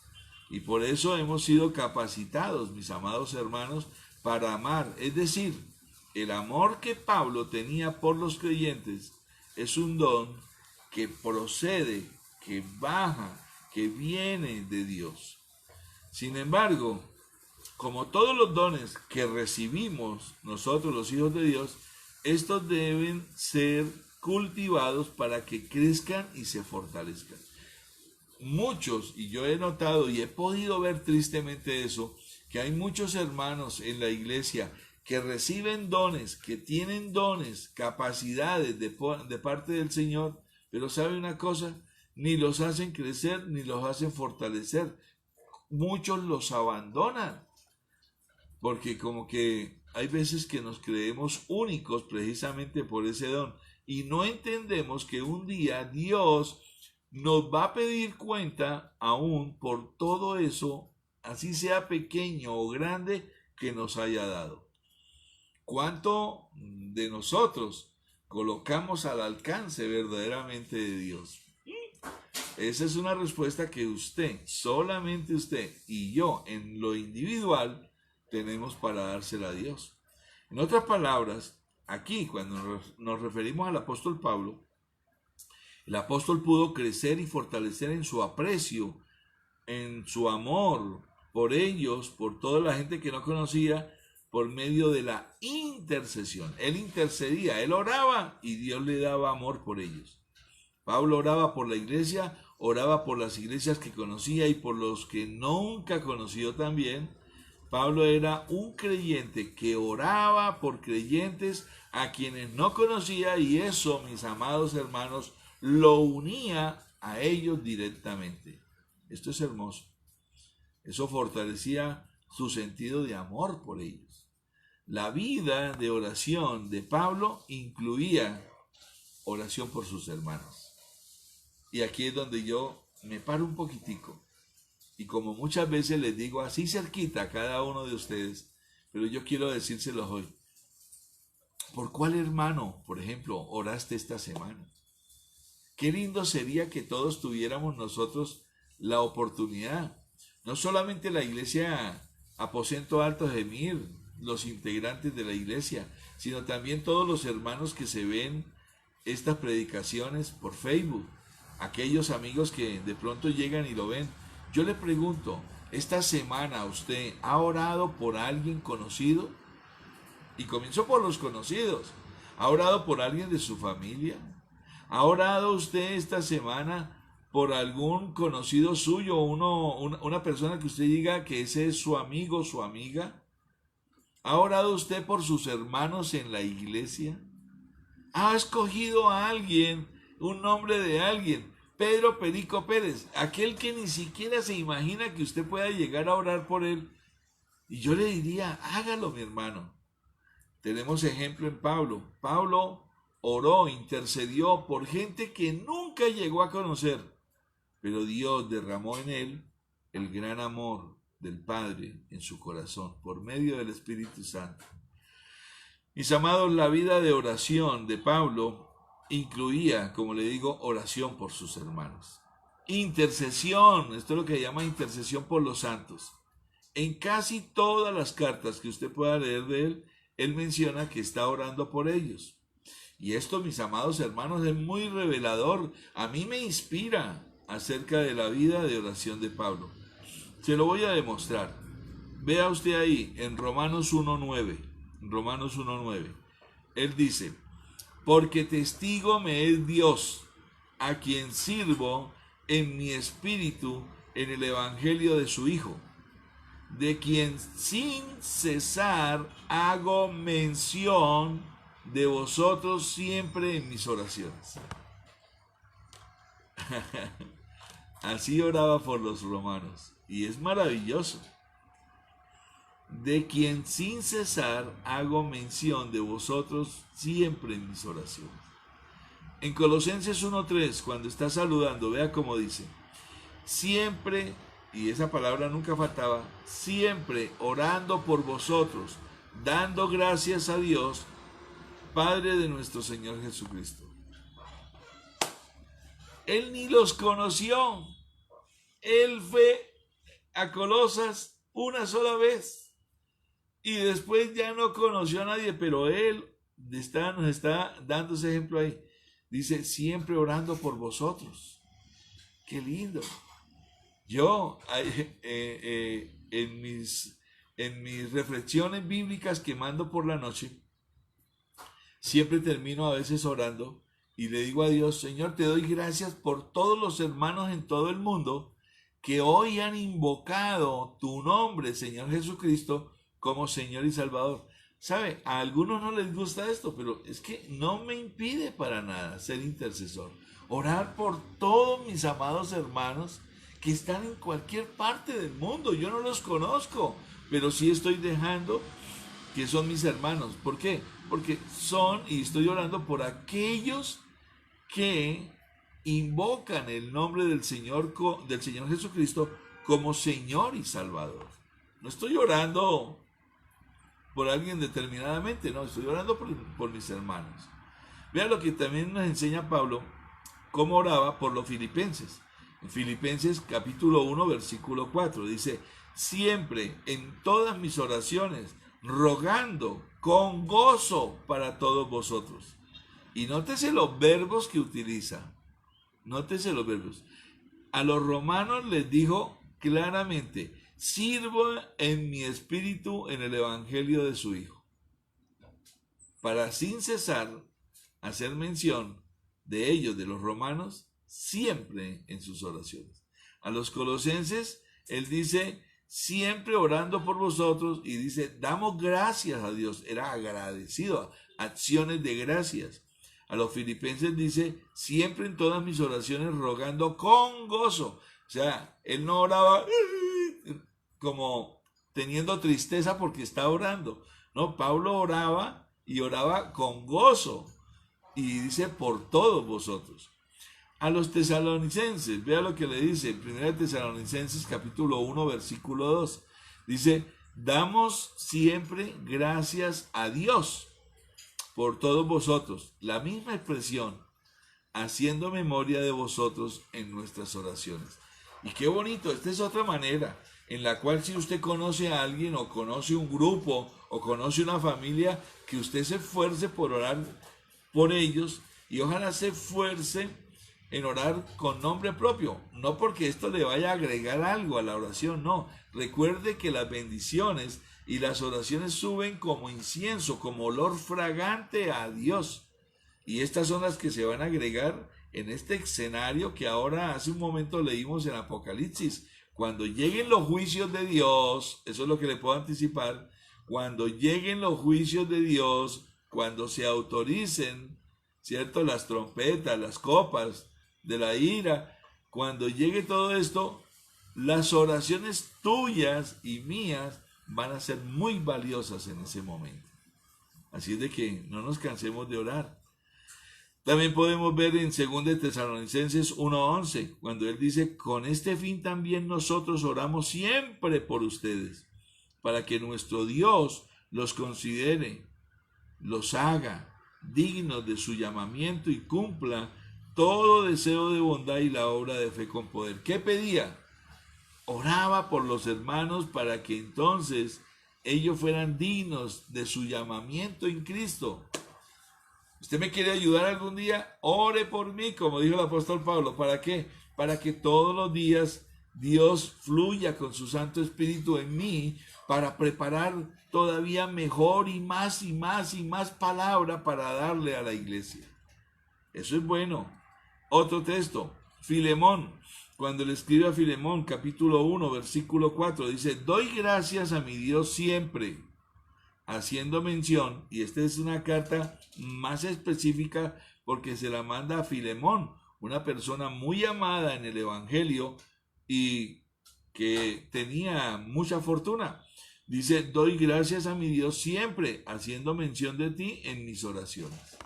Y por eso hemos sido capacitados, mis amados hermanos, para amar. Es decir, el amor que Pablo tenía por los creyentes es un don que procede, que baja, que viene de Dios. Sin embargo, como todos los dones que recibimos nosotros los hijos de Dios, estos deben ser cultivados para que crezcan y se fortalezcan. Muchos, y yo he notado y he podido ver tristemente eso, que hay muchos hermanos en la iglesia que reciben dones, que tienen dones, capacidades de parte del Señor, pero ¿sabe una cosa? Ni los hacen crecer, ni los hacen fortalecer. Muchos los abandonan, porque como que hay veces que nos creemos únicos precisamente por ese don, y no entendemos que un día Dios nos va a pedir cuenta aún por todo eso, así sea pequeño o grande, que nos haya dado. ¿Cuánto de nosotros colocamos al alcance verdaderamente de Dios? Esa es una respuesta que usted, solamente usted y yo, en lo individual, tenemos para dársela a Dios. En otras palabras, aquí cuando nos referimos al apóstol Pablo, el apóstol pudo crecer y fortalecer en su aprecio en su amor por ellos, por toda la gente que no conocía, por medio de la intercesión. Él intercedía, él oraba y Dios le daba amor por ellos. Pablo oraba por la iglesia, oraba por las iglesias que conocía y por los que nunca conoció también. Pablo era un creyente que oraba por creyentes a quienes no conocía, y eso, mis amados hermanos, lo unía a ellos directamente. Esto es hermoso. Eso fortalecía su sentido de amor por ellos. La vida de oración de Pablo incluía oración por sus hermanos. Y aquí es donde yo me paro un poquitico. Y como muchas veces les digo así cerquita a cada uno de ustedes, pero yo quiero decírselos hoy. ¿Por cuál hermano, por ejemplo, oraste esta semana? Qué lindo sería que todos tuviéramos nosotros la oportunidad. No solamente la iglesia Aposento Alto de Mir, los integrantes de la iglesia, sino también todos los hermanos que se ven estas predicaciones por Facebook, aquellos amigos que de pronto llegan y lo ven. Yo le pregunto, ¿esta semana usted ha orado por alguien conocido? Y comenzó por los conocidos. ¿Ha orado por alguien de su familia? ¿Ha orado usted esta semana por algún conocido suyo, una persona que usted diga que ese es su amigo, su amiga? ¿Ha orado usted por sus hermanos en la iglesia? ¿Ha escogido a alguien, un nombre de alguien? Pedro Perico Pérez, aquel que ni siquiera se imagina que usted pueda llegar a orar por él. Y yo le diría, hágalo, mi hermano. Tenemos ejemplo en Pablo. Pablo oró, intercedió por gente que nunca llegó a conocer, pero Dios derramó en él el gran amor del Padre en su corazón por medio del Espíritu Santo. Mis amados, la vida de oración de Pablo incluía, como le digo, oración por sus hermanos. Intercesión, esto es lo que se llama intercesión por los santos. En casi todas las cartas que usted pueda leer de él, él menciona que está orando por ellos. Y esto, mis amados hermanos, es muy revelador. A mí me inspira acerca de la vida de oración de Pablo. Se lo voy a demostrar. Vea usted ahí en Romanos 1:9. Romanos 1:9. Él dice, porque testigo me es Dios, a quien sirvo en mi espíritu en el evangelio de su Hijo, de quien sin cesar hago mención de vosotros siempre en mis oraciones. Así oraba por los romanos, y es maravilloso. De quien sin cesar hago mención de vosotros siempre en mis oraciones. En Colosenses 1:3, cuando está saludando, vea cómo dice, siempre, y esa palabra nunca faltaba, siempre orando por vosotros, dando gracias a Dios, Padre de nuestro Señor Jesucristo. Él ni los conoció. Él fue a Colosas una sola vez. Y después ya no conoció a nadie, pero él nos está dando ese ejemplo ahí. Dice, siempre orando por vosotros. Qué lindo. Yo, en mis reflexiones bíblicas que mando por la noche, siempre termino a veces orando y le digo a Dios, Señor, te doy gracias por todos los hermanos en todo el mundo que hoy han invocado tu nombre, Señor Jesucristo, como Señor y Salvador. ¿Sabe? A algunos no les gusta esto, pero es que no me impide para nada ser intercesor. Orar por todos mis amados hermanos que están en cualquier parte del mundo. Yo no los conozco, pero sí estoy dejando que son mis hermanos. ¿Por qué? Porque son, y estoy orando por aquellos que invocan el nombre del Señor Jesucristo como Señor y Salvador. No estoy orando por alguien determinadamente, no, estoy orando por mis hermanos. Vean lo que también nos enseña Pablo, cómo oraba por los filipenses. En Filipenses capítulo 1, versículo 4, dice, siempre en todas mis oraciones, rogando con gozo para todos vosotros. Y nótese los verbos que utiliza. Nótese los verbos. A los romanos les dijo claramente, sirva en mi espíritu en el evangelio de su Hijo, para sin cesar hacer mención de ellos, de los romanos, siempre en sus oraciones. A los colosenses, él dice, siempre orando por vosotros, y dice, damos gracias a Dios, era agradecido, acciones de gracias. A los filipenses dice, siempre en todas mis oraciones rogando con gozo. O sea, él no oraba como teniendo tristeza porque está orando. No, Pablo oraba y oraba con gozo. Y dice, por todos vosotros. A los tesalonicenses, vea lo que le dice, 1 Tesalonicenses capítulo 1, versículo 2. Dice, damos siempre gracias a Dios por todos vosotros. La misma expresión, haciendo memoria de vosotros en nuestras oraciones. Y qué bonito, esta es otra manera en la cual si usted conoce a alguien o conoce un grupo o conoce una familia, que usted se esfuerce por orar por ellos y ojalá se esfuerce en orar con nombre propio, no porque esto le vaya a agregar algo a la oración, no. Recuerde que las bendiciones y las oraciones suben como incienso, como olor fragante a Dios. Y estas son las que se van a agregar en este escenario que ahora hace un momento leímos en Apocalipsis. Cuando lleguen los juicios de Dios, eso es lo que le puedo anticipar, cuando lleguen los juicios de Dios, cuando se autoricen, ¿cierto?, las trompetas, las copas de la ira, cuando llegue todo esto, las oraciones tuyas y mías van a ser muy valiosas en ese momento. Así es de que no nos cansemos de orar. También podemos ver en 2 Tesalonicenses 1:11, cuando él dice, con este fin también nosotros oramos siempre por ustedes, para que nuestro Dios los considere, los haga dignos de su llamamiento y cumpla todo deseo de bondad y la obra de fe con poder. ¿Qué pedía? Oraba por los hermanos para que entonces ellos fueran dignos de su llamamiento en Cristo. ¿Usted me quiere ayudar algún día? Ore por mí, como dijo el apóstol Pablo. ¿Para qué? Para que todos los días Dios fluya con su Santo Espíritu en mí para preparar todavía mejor y más palabra para darle a la iglesia. Eso es bueno. Otro texto, Filemón, cuando le escribe a Filemón, capítulo 1, versículo 4, dice, doy gracias a mi Dios siempre, haciendo mención, y esta es una carta más específica porque se la manda a Filemón, una persona muy amada en el Evangelio y que tenía mucha fortuna. Dice, doy gracias a mi Dios siempre, haciendo mención de ti en mis oraciones.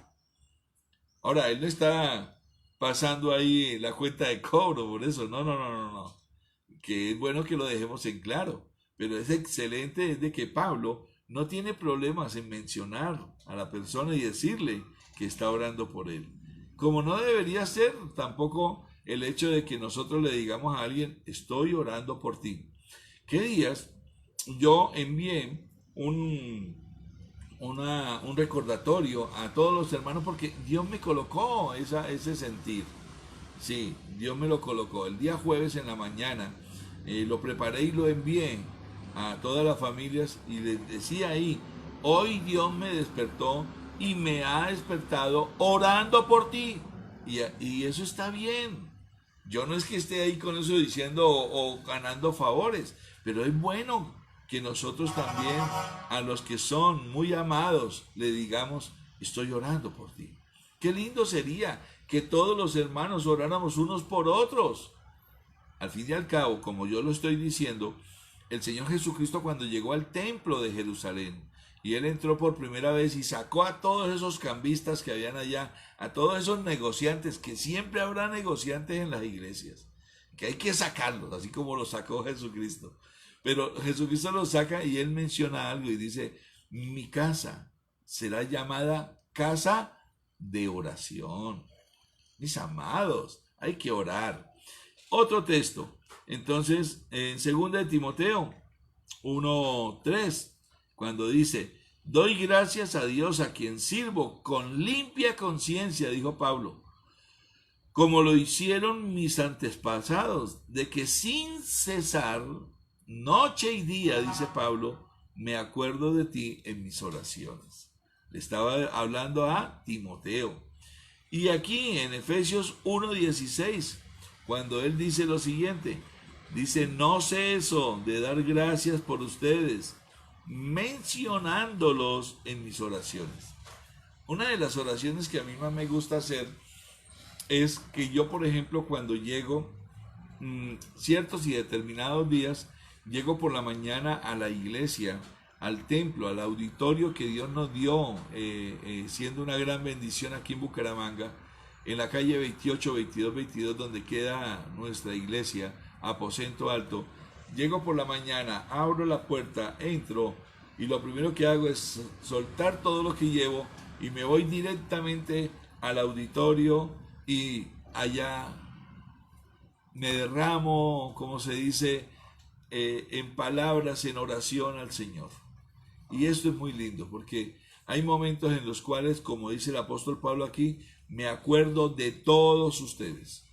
Ahora, él no está pasando ahí la cuenta de cobro por eso, no. Que es bueno que lo dejemos en claro, pero es excelente es de que Pablo no tiene problemas en mencionar a la persona y decirle que está orando por él. Como no debería ser tampoco el hecho de que nosotros le digamos a alguien, estoy orando por ti. ¿Qué días yo envié un recordatorio a todos los hermanos porque Dios me colocó ese sentir? Sí, Dios me lo colocó. El día jueves en la mañana lo preparé y lo envié a todas las familias y les decía ahí, hoy Dios me despertó y me ha despertado orando por ti. Y eso está bien. Yo no es que esté ahí con eso diciendo o ganando favores, pero es bueno que nosotros también a los que son muy amados le digamos, estoy orando por ti. Qué lindo sería que todos los hermanos oráramos unos por otros. Al fin y al cabo, como yo lo estoy diciendo, el Señor Jesucristo cuando llegó al templo de Jerusalén y Él entró por primera vez y sacó a todos esos cambistas que habían allá, a todos esos negociantes, que siempre habrá negociantes en las iglesias, que hay que sacarlos, así como los sacó Jesucristo. Pero Jesucristo los saca y Él menciona algo y dice, mi casa será llamada casa de oración. Mis amados, hay que orar. Otro texto, entonces, en 2 de Timoteo 1:3, cuando dice, doy gracias a Dios a quien sirvo con limpia conciencia, dijo Pablo, como lo hicieron mis antepasados, de que sin cesar, noche y día, dice Pablo, me acuerdo de ti en mis oraciones. Le estaba hablando a Timoteo. Y aquí en Efesios 1:16, cuando él dice lo siguiente, dice, no ceso de dar gracias por ustedes, mencionándolos en mis oraciones. Una de las oraciones que a mí más me gusta hacer es que yo, por ejemplo, cuando llego ciertos y determinados días, llego por la mañana a la iglesia, al templo, al auditorio que Dios nos dio, siendo una gran bendición aquí en Bucaramanga, en la calle 28, 22, 22, donde queda nuestra iglesia, Aposento Alto. Llego por la mañana, abro la puerta, entro y lo primero que hago es soltar todo lo que llevo y me voy directamente al auditorio y allá me derramo, como se dice, en palabras, en oración al Señor. Y esto es muy lindo porque hay momentos en los cuales, como dice el apóstol Pablo aquí, me acuerdo de todos ustedes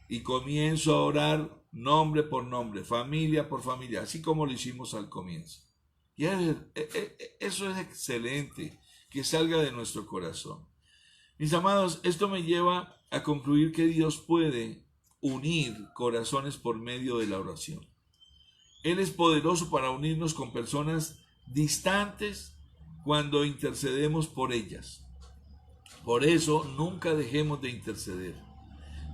y comienzo a orar nombre por nombre, familia por familia, así como lo hicimos al comienzo. Y eso es excelente, que salga de nuestro corazón. Mis amados, esto me lleva a concluir que Dios puede unir corazones por medio de la oración. Él es poderoso para unirnos con personas distantes cuando intercedemos por ellas. Por eso nunca dejemos de interceder.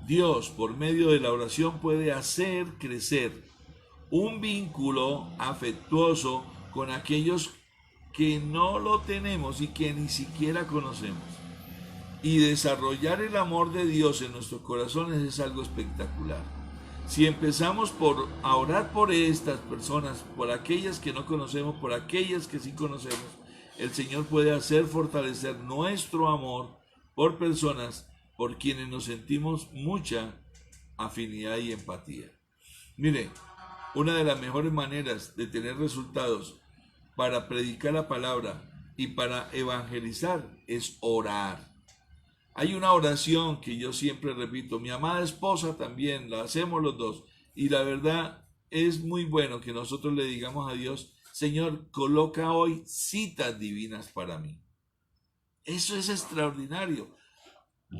Dios, por medio de la oración, puede hacer crecer un vínculo afectuoso con aquellos que no lo tenemos y que ni siquiera conocemos. Y desarrollar el amor de Dios en nuestros corazones es algo espectacular. Si empezamos a orar por estas personas, por aquellas que no conocemos, por aquellas que sí conocemos, el Señor puede hacer fortalecer nuestro amor por personas por quienes nos sentimos mucha afinidad y empatía. Mire, una de las mejores maneras de tener resultados para predicar la palabra y para evangelizar es orar. Hay una oración que yo siempre repito, mi amada esposa también, la hacemos los dos, y la verdad es muy bueno que nosotros le digamos a Dios, Señor, coloca hoy citas divinas para mí. Eso es extraordinario.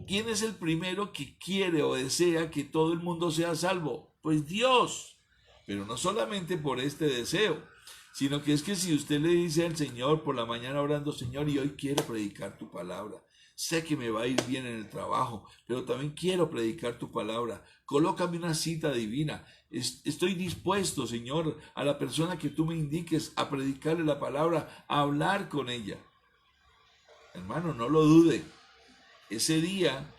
¿Quién es el primero que quiere o desea que todo el mundo sea salvo? Pues Dios. Pero no solamente por este deseo, sino que es que si usted le dice al Señor por la mañana orando, Señor, y hoy quiero predicar tu palabra, sé que me va a ir bien en el trabajo, pero también quiero predicar tu palabra, colócame una cita divina, estoy dispuesto, Señor, a la persona que tú me indiques a predicarle la palabra, a hablar con ella. Hermano, no lo dude. Ese día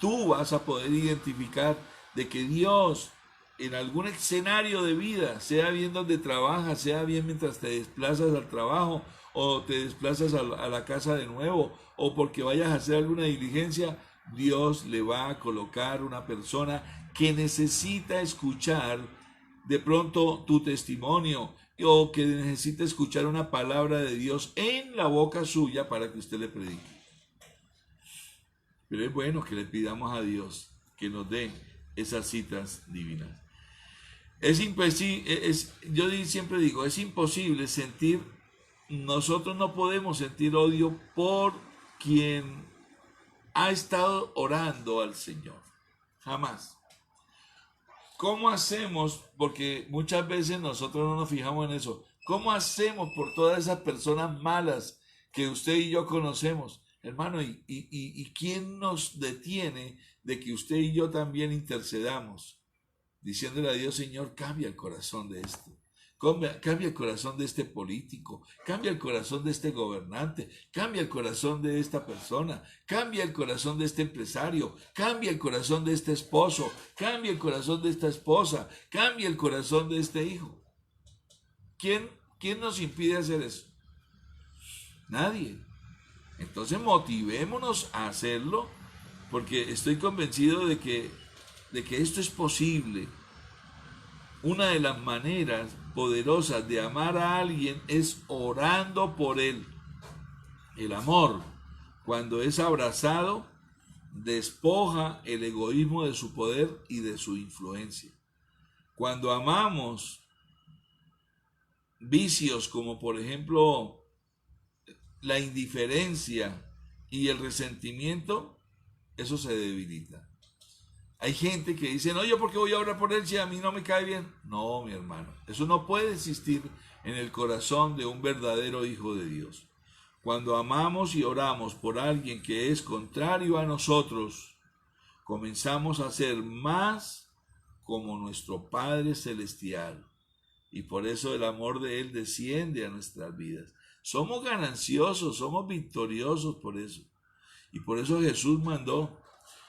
tú vas a poder identificar de que Dios en algún escenario de vida, sea bien donde trabajas, sea bien mientras te desplazas al trabajo o te desplazas a la casa de nuevo o porque vayas a hacer alguna diligencia, Dios le va a colocar una persona que necesita escuchar de pronto tu testimonio o que necesita escuchar una palabra de Dios en la boca suya para que usted le predique. Pero es bueno que le pidamos a Dios que nos dé esas citas divinas. Yo siempre digo, es imposible sentir, nosotros no podemos sentir odio por quien ha estado orando al Señor. Jamás. ¿Cómo hacemos? Porque muchas veces nosotros no nos fijamos en eso. ¿Cómo hacemos por todas esas personas malas que usted y yo conocemos? Hermano, ¿y quién nos detiene de que usted y yo también intercedamos? Diciéndole a Dios, Señor, cambia el corazón de esto. Cambia el corazón de este político, cambia el corazón de este gobernante, cambia el corazón de esta persona, cambia el corazón de este empresario, cambia el corazón de este esposo, cambia el corazón de esta esposa, cambia el corazón de este hijo. ¿Quién nos impide hacer eso? Nadie. Entonces motivémonos a hacerlo, porque estoy convencido de que esto es posible. Una de las maneras poderosas de amar a alguien es orando por él. El amor, cuando es abrazado, despoja el egoísmo de su poder y de su influencia. Cuando amamos vicios como por ejemplo la indiferencia y el resentimiento, eso se debilita. Hay gente que dice, no, yo porque voy a orar por él si a mí no me cae bien. No, mi hermano, eso no puede existir en el corazón de un verdadero hijo de Dios. Cuando amamos y oramos por alguien que es contrario a nosotros, comenzamos a ser más como nuestro Padre Celestial. Y por eso el amor de Él desciende a nuestras vidas. Somos gananciosos, somos victoriosos por eso. Y por eso Jesús mandó,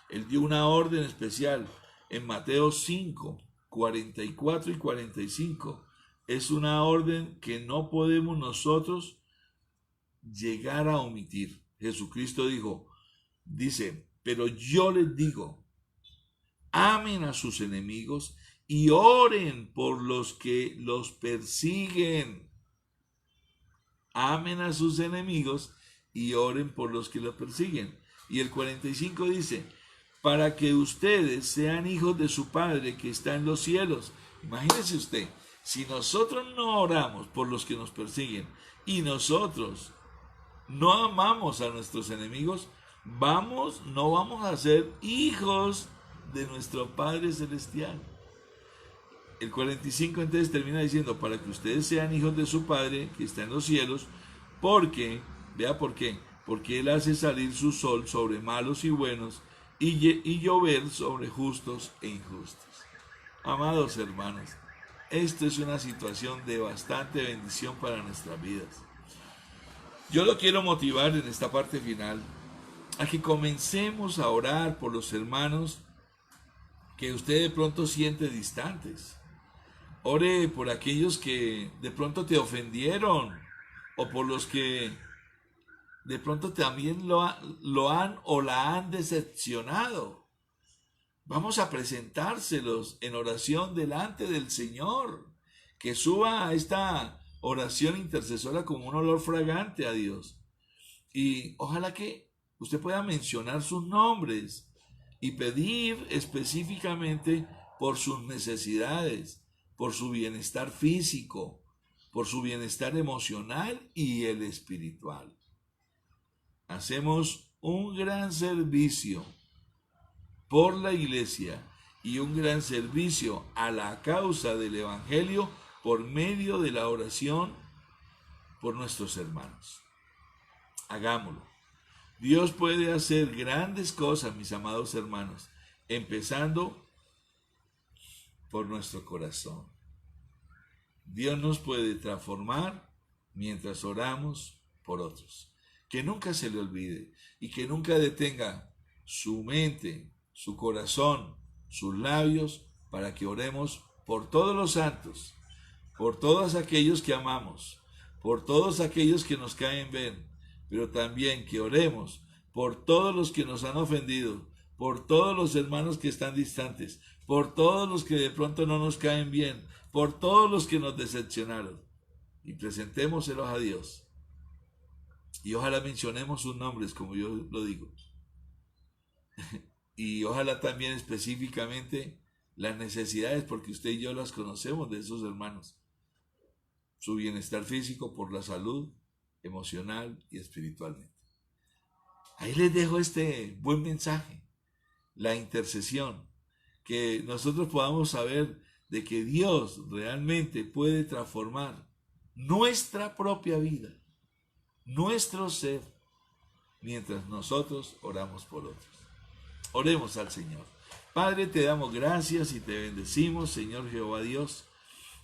Él dio una orden especial en Mateo 5, 44 y 45. Es una orden que no podemos nosotros llegar a omitir. Jesucristo dice, pero yo les digo, amen a sus enemigos y oren por los que los persiguen. Amen a sus enemigos y oren por los que los persiguen. Y el 45 dice, para que ustedes sean hijos de su Padre que está en los cielos. Imagínese usted, si nosotros no oramos por los que nos persiguen y nosotros no amamos a nuestros enemigos, no vamos a ser hijos de nuestro Padre Celestial. El 45 entonces termina diciendo, para que ustedes sean hijos de su Padre que está en los cielos, porque, vea por qué, porque Él hace salir su sol sobre malos y buenos y llover sobre justos e injustos. Amados hermanos, esto es una situación de bastante bendición para nuestras vidas. Yo lo quiero motivar en esta parte final a que comencemos a orar por los hermanos que usted de pronto siente distantes. Ore por aquellos que de pronto te ofendieron o por los que de pronto también lo han o la han decepcionado. Vamos a presentárselos en oración delante del Señor. Que suba esta oración intercesora como un olor fragante a Dios. Y ojalá que usted pueda mencionar sus nombres y pedir específicamente por sus necesidades, por su bienestar físico, por su bienestar emocional y el espiritual. Hacemos un gran servicio por la iglesia y un gran servicio a la causa del Evangelio por medio de la oración por nuestros hermanos. Hagámoslo. Dios puede hacer grandes cosas, mis amados hermanos, empezando por nuestro corazón. Dios nos puede transformar mientras oramos por otros. Que nunca se le olvide y que nunca detenga su mente, su corazón, sus labios, para que oremos por todos los santos, por todos aquellos que amamos, por todos aquellos que nos caen bien, pero también que oremos por todos los que nos han ofendido, por todos los hermanos que están distantes, por todos los que de pronto no nos caen bien, por todos los que nos decepcionaron, y presentémoselos a Dios. Y ojalá mencionemos sus nombres, como yo lo digo. Y ojalá también específicamente las necesidades, porque usted y yo las conocemos de esos hermanos. Su bienestar físico, por la salud, emocional y espiritualmente. Ahí les dejo este buen mensaje, la intercesión, que nosotros podamos saber de que Dios realmente puede transformar nuestra propia vida, nuestro ser, mientras nosotros oramos por otros. Oremos al Señor. Padre, te damos gracias y te bendecimos, Señor Jehová Dios.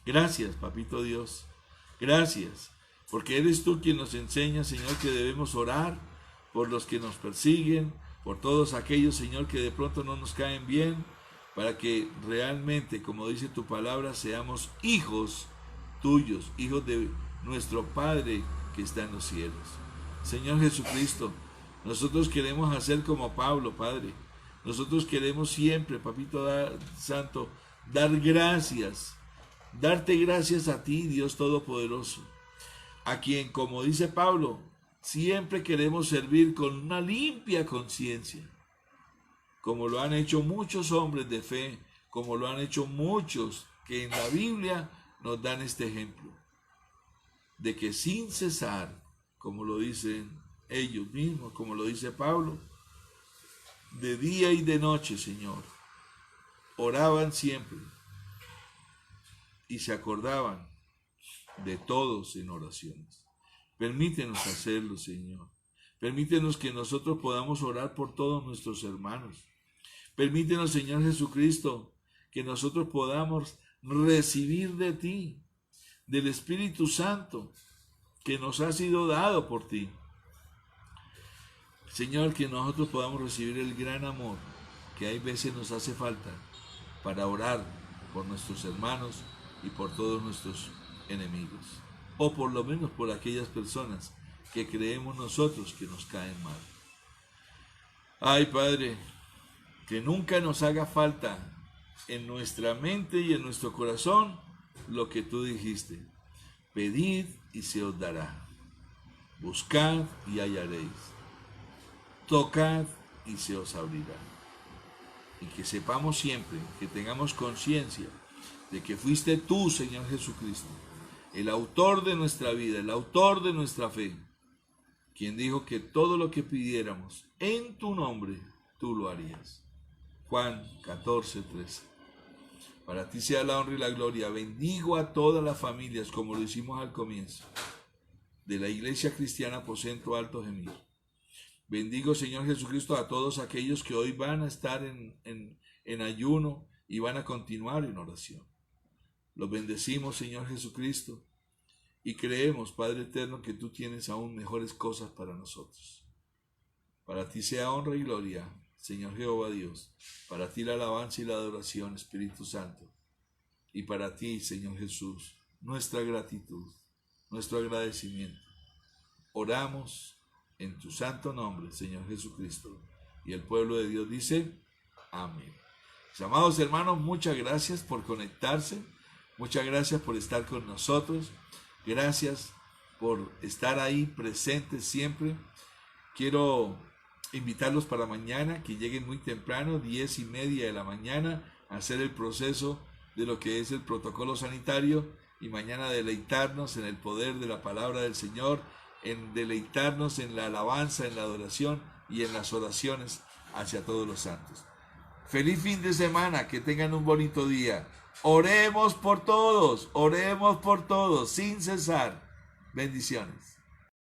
Gracias, Papito Dios. Gracias, porque eres tú quien nos enseña, Señor, que debemos orar por los que nos persiguen, por todos aquellos, Señor, que de pronto no nos caen bien, para que realmente, como dice tu palabra, seamos hijos tuyos, hijos de nuestro Padre que está en los cielos. Señor Jesucristo, nosotros queremos hacer como Pablo, Padre. Nosotros queremos siempre, Papito Santo, dar gracias, darte gracias a ti, Dios Todopoderoso, a quien, como dice Pablo, siempre queremos servir con una limpia conciencia. como lo han hecho muchos hombres de fe, como lo han hecho muchos que en la Biblia nos dan este ejemplo, de que sin cesar, como lo dicen ellos mismos, como lo dice Pablo, de día y de noche, Señor, oraban siempre y se acordaban de todos en oraciones. Permítenos hacerlo, Señor. Permítenos que nosotros podamos orar por todos nuestros hermanos. Permítenos, Señor Jesucristo, que nosotros podamos recibir de ti, del Espíritu Santo, que nos ha sido dado por ti. Señor, que nosotros podamos recibir el gran amor que hay veces nos hace falta para orar por nuestros hermanos y por todos nuestros enemigos, o por lo menos por aquellas personas que creemos nosotros que nos caen mal. Ay, Padre, que nunca nos haga falta en nuestra mente y en nuestro corazón lo que tú dijiste: pedid y se os dará, buscad y hallaréis, tocad y se os abrirá. Y que sepamos siempre, que tengamos conciencia de que fuiste tú, Señor Jesucristo, el autor de nuestra vida, el autor de nuestra fe, quien dijo que todo lo que pidiéramos en tu nombre, tú lo harías. Juan 14:13. Para ti sea la honra y la gloria. Bendigo a todas las familias, como lo hicimos al comienzo, de la Iglesia Cristiana Aposento Alto Gemir. Bendigo, Señor Jesucristo, a todos aquellos que hoy van a estar en ayuno y van a continuar en oración. Los bendecimos, Señor Jesucristo, y creemos, Padre eterno, que tú tienes aún mejores cosas para nosotros. Para ti sea honra y gloria, Señor Jehová Dios. Para ti la alabanza y la adoración, Espíritu Santo. Y para ti, Señor Jesús, nuestra gratitud, nuestro agradecimiento. Oramos en tu santo nombre, Señor Jesucristo. Y el pueblo de Dios dice, amén. Mis amados hermanos, muchas gracias por conectarse. Muchas gracias por estar con nosotros. Gracias por estar ahí presentes siempre. Quiero invitarlos para mañana, que lleguen muy temprano, 10:30 de la mañana, a hacer el proceso de lo que es el protocolo sanitario, y mañana deleitarnos en el poder de la palabra del Señor, en deleitarnos en la alabanza, en la adoración y en las oraciones hacia todos los santos. Feliz fin de semana, que tengan un bonito día. Oremos por todos, sin cesar. Bendiciones.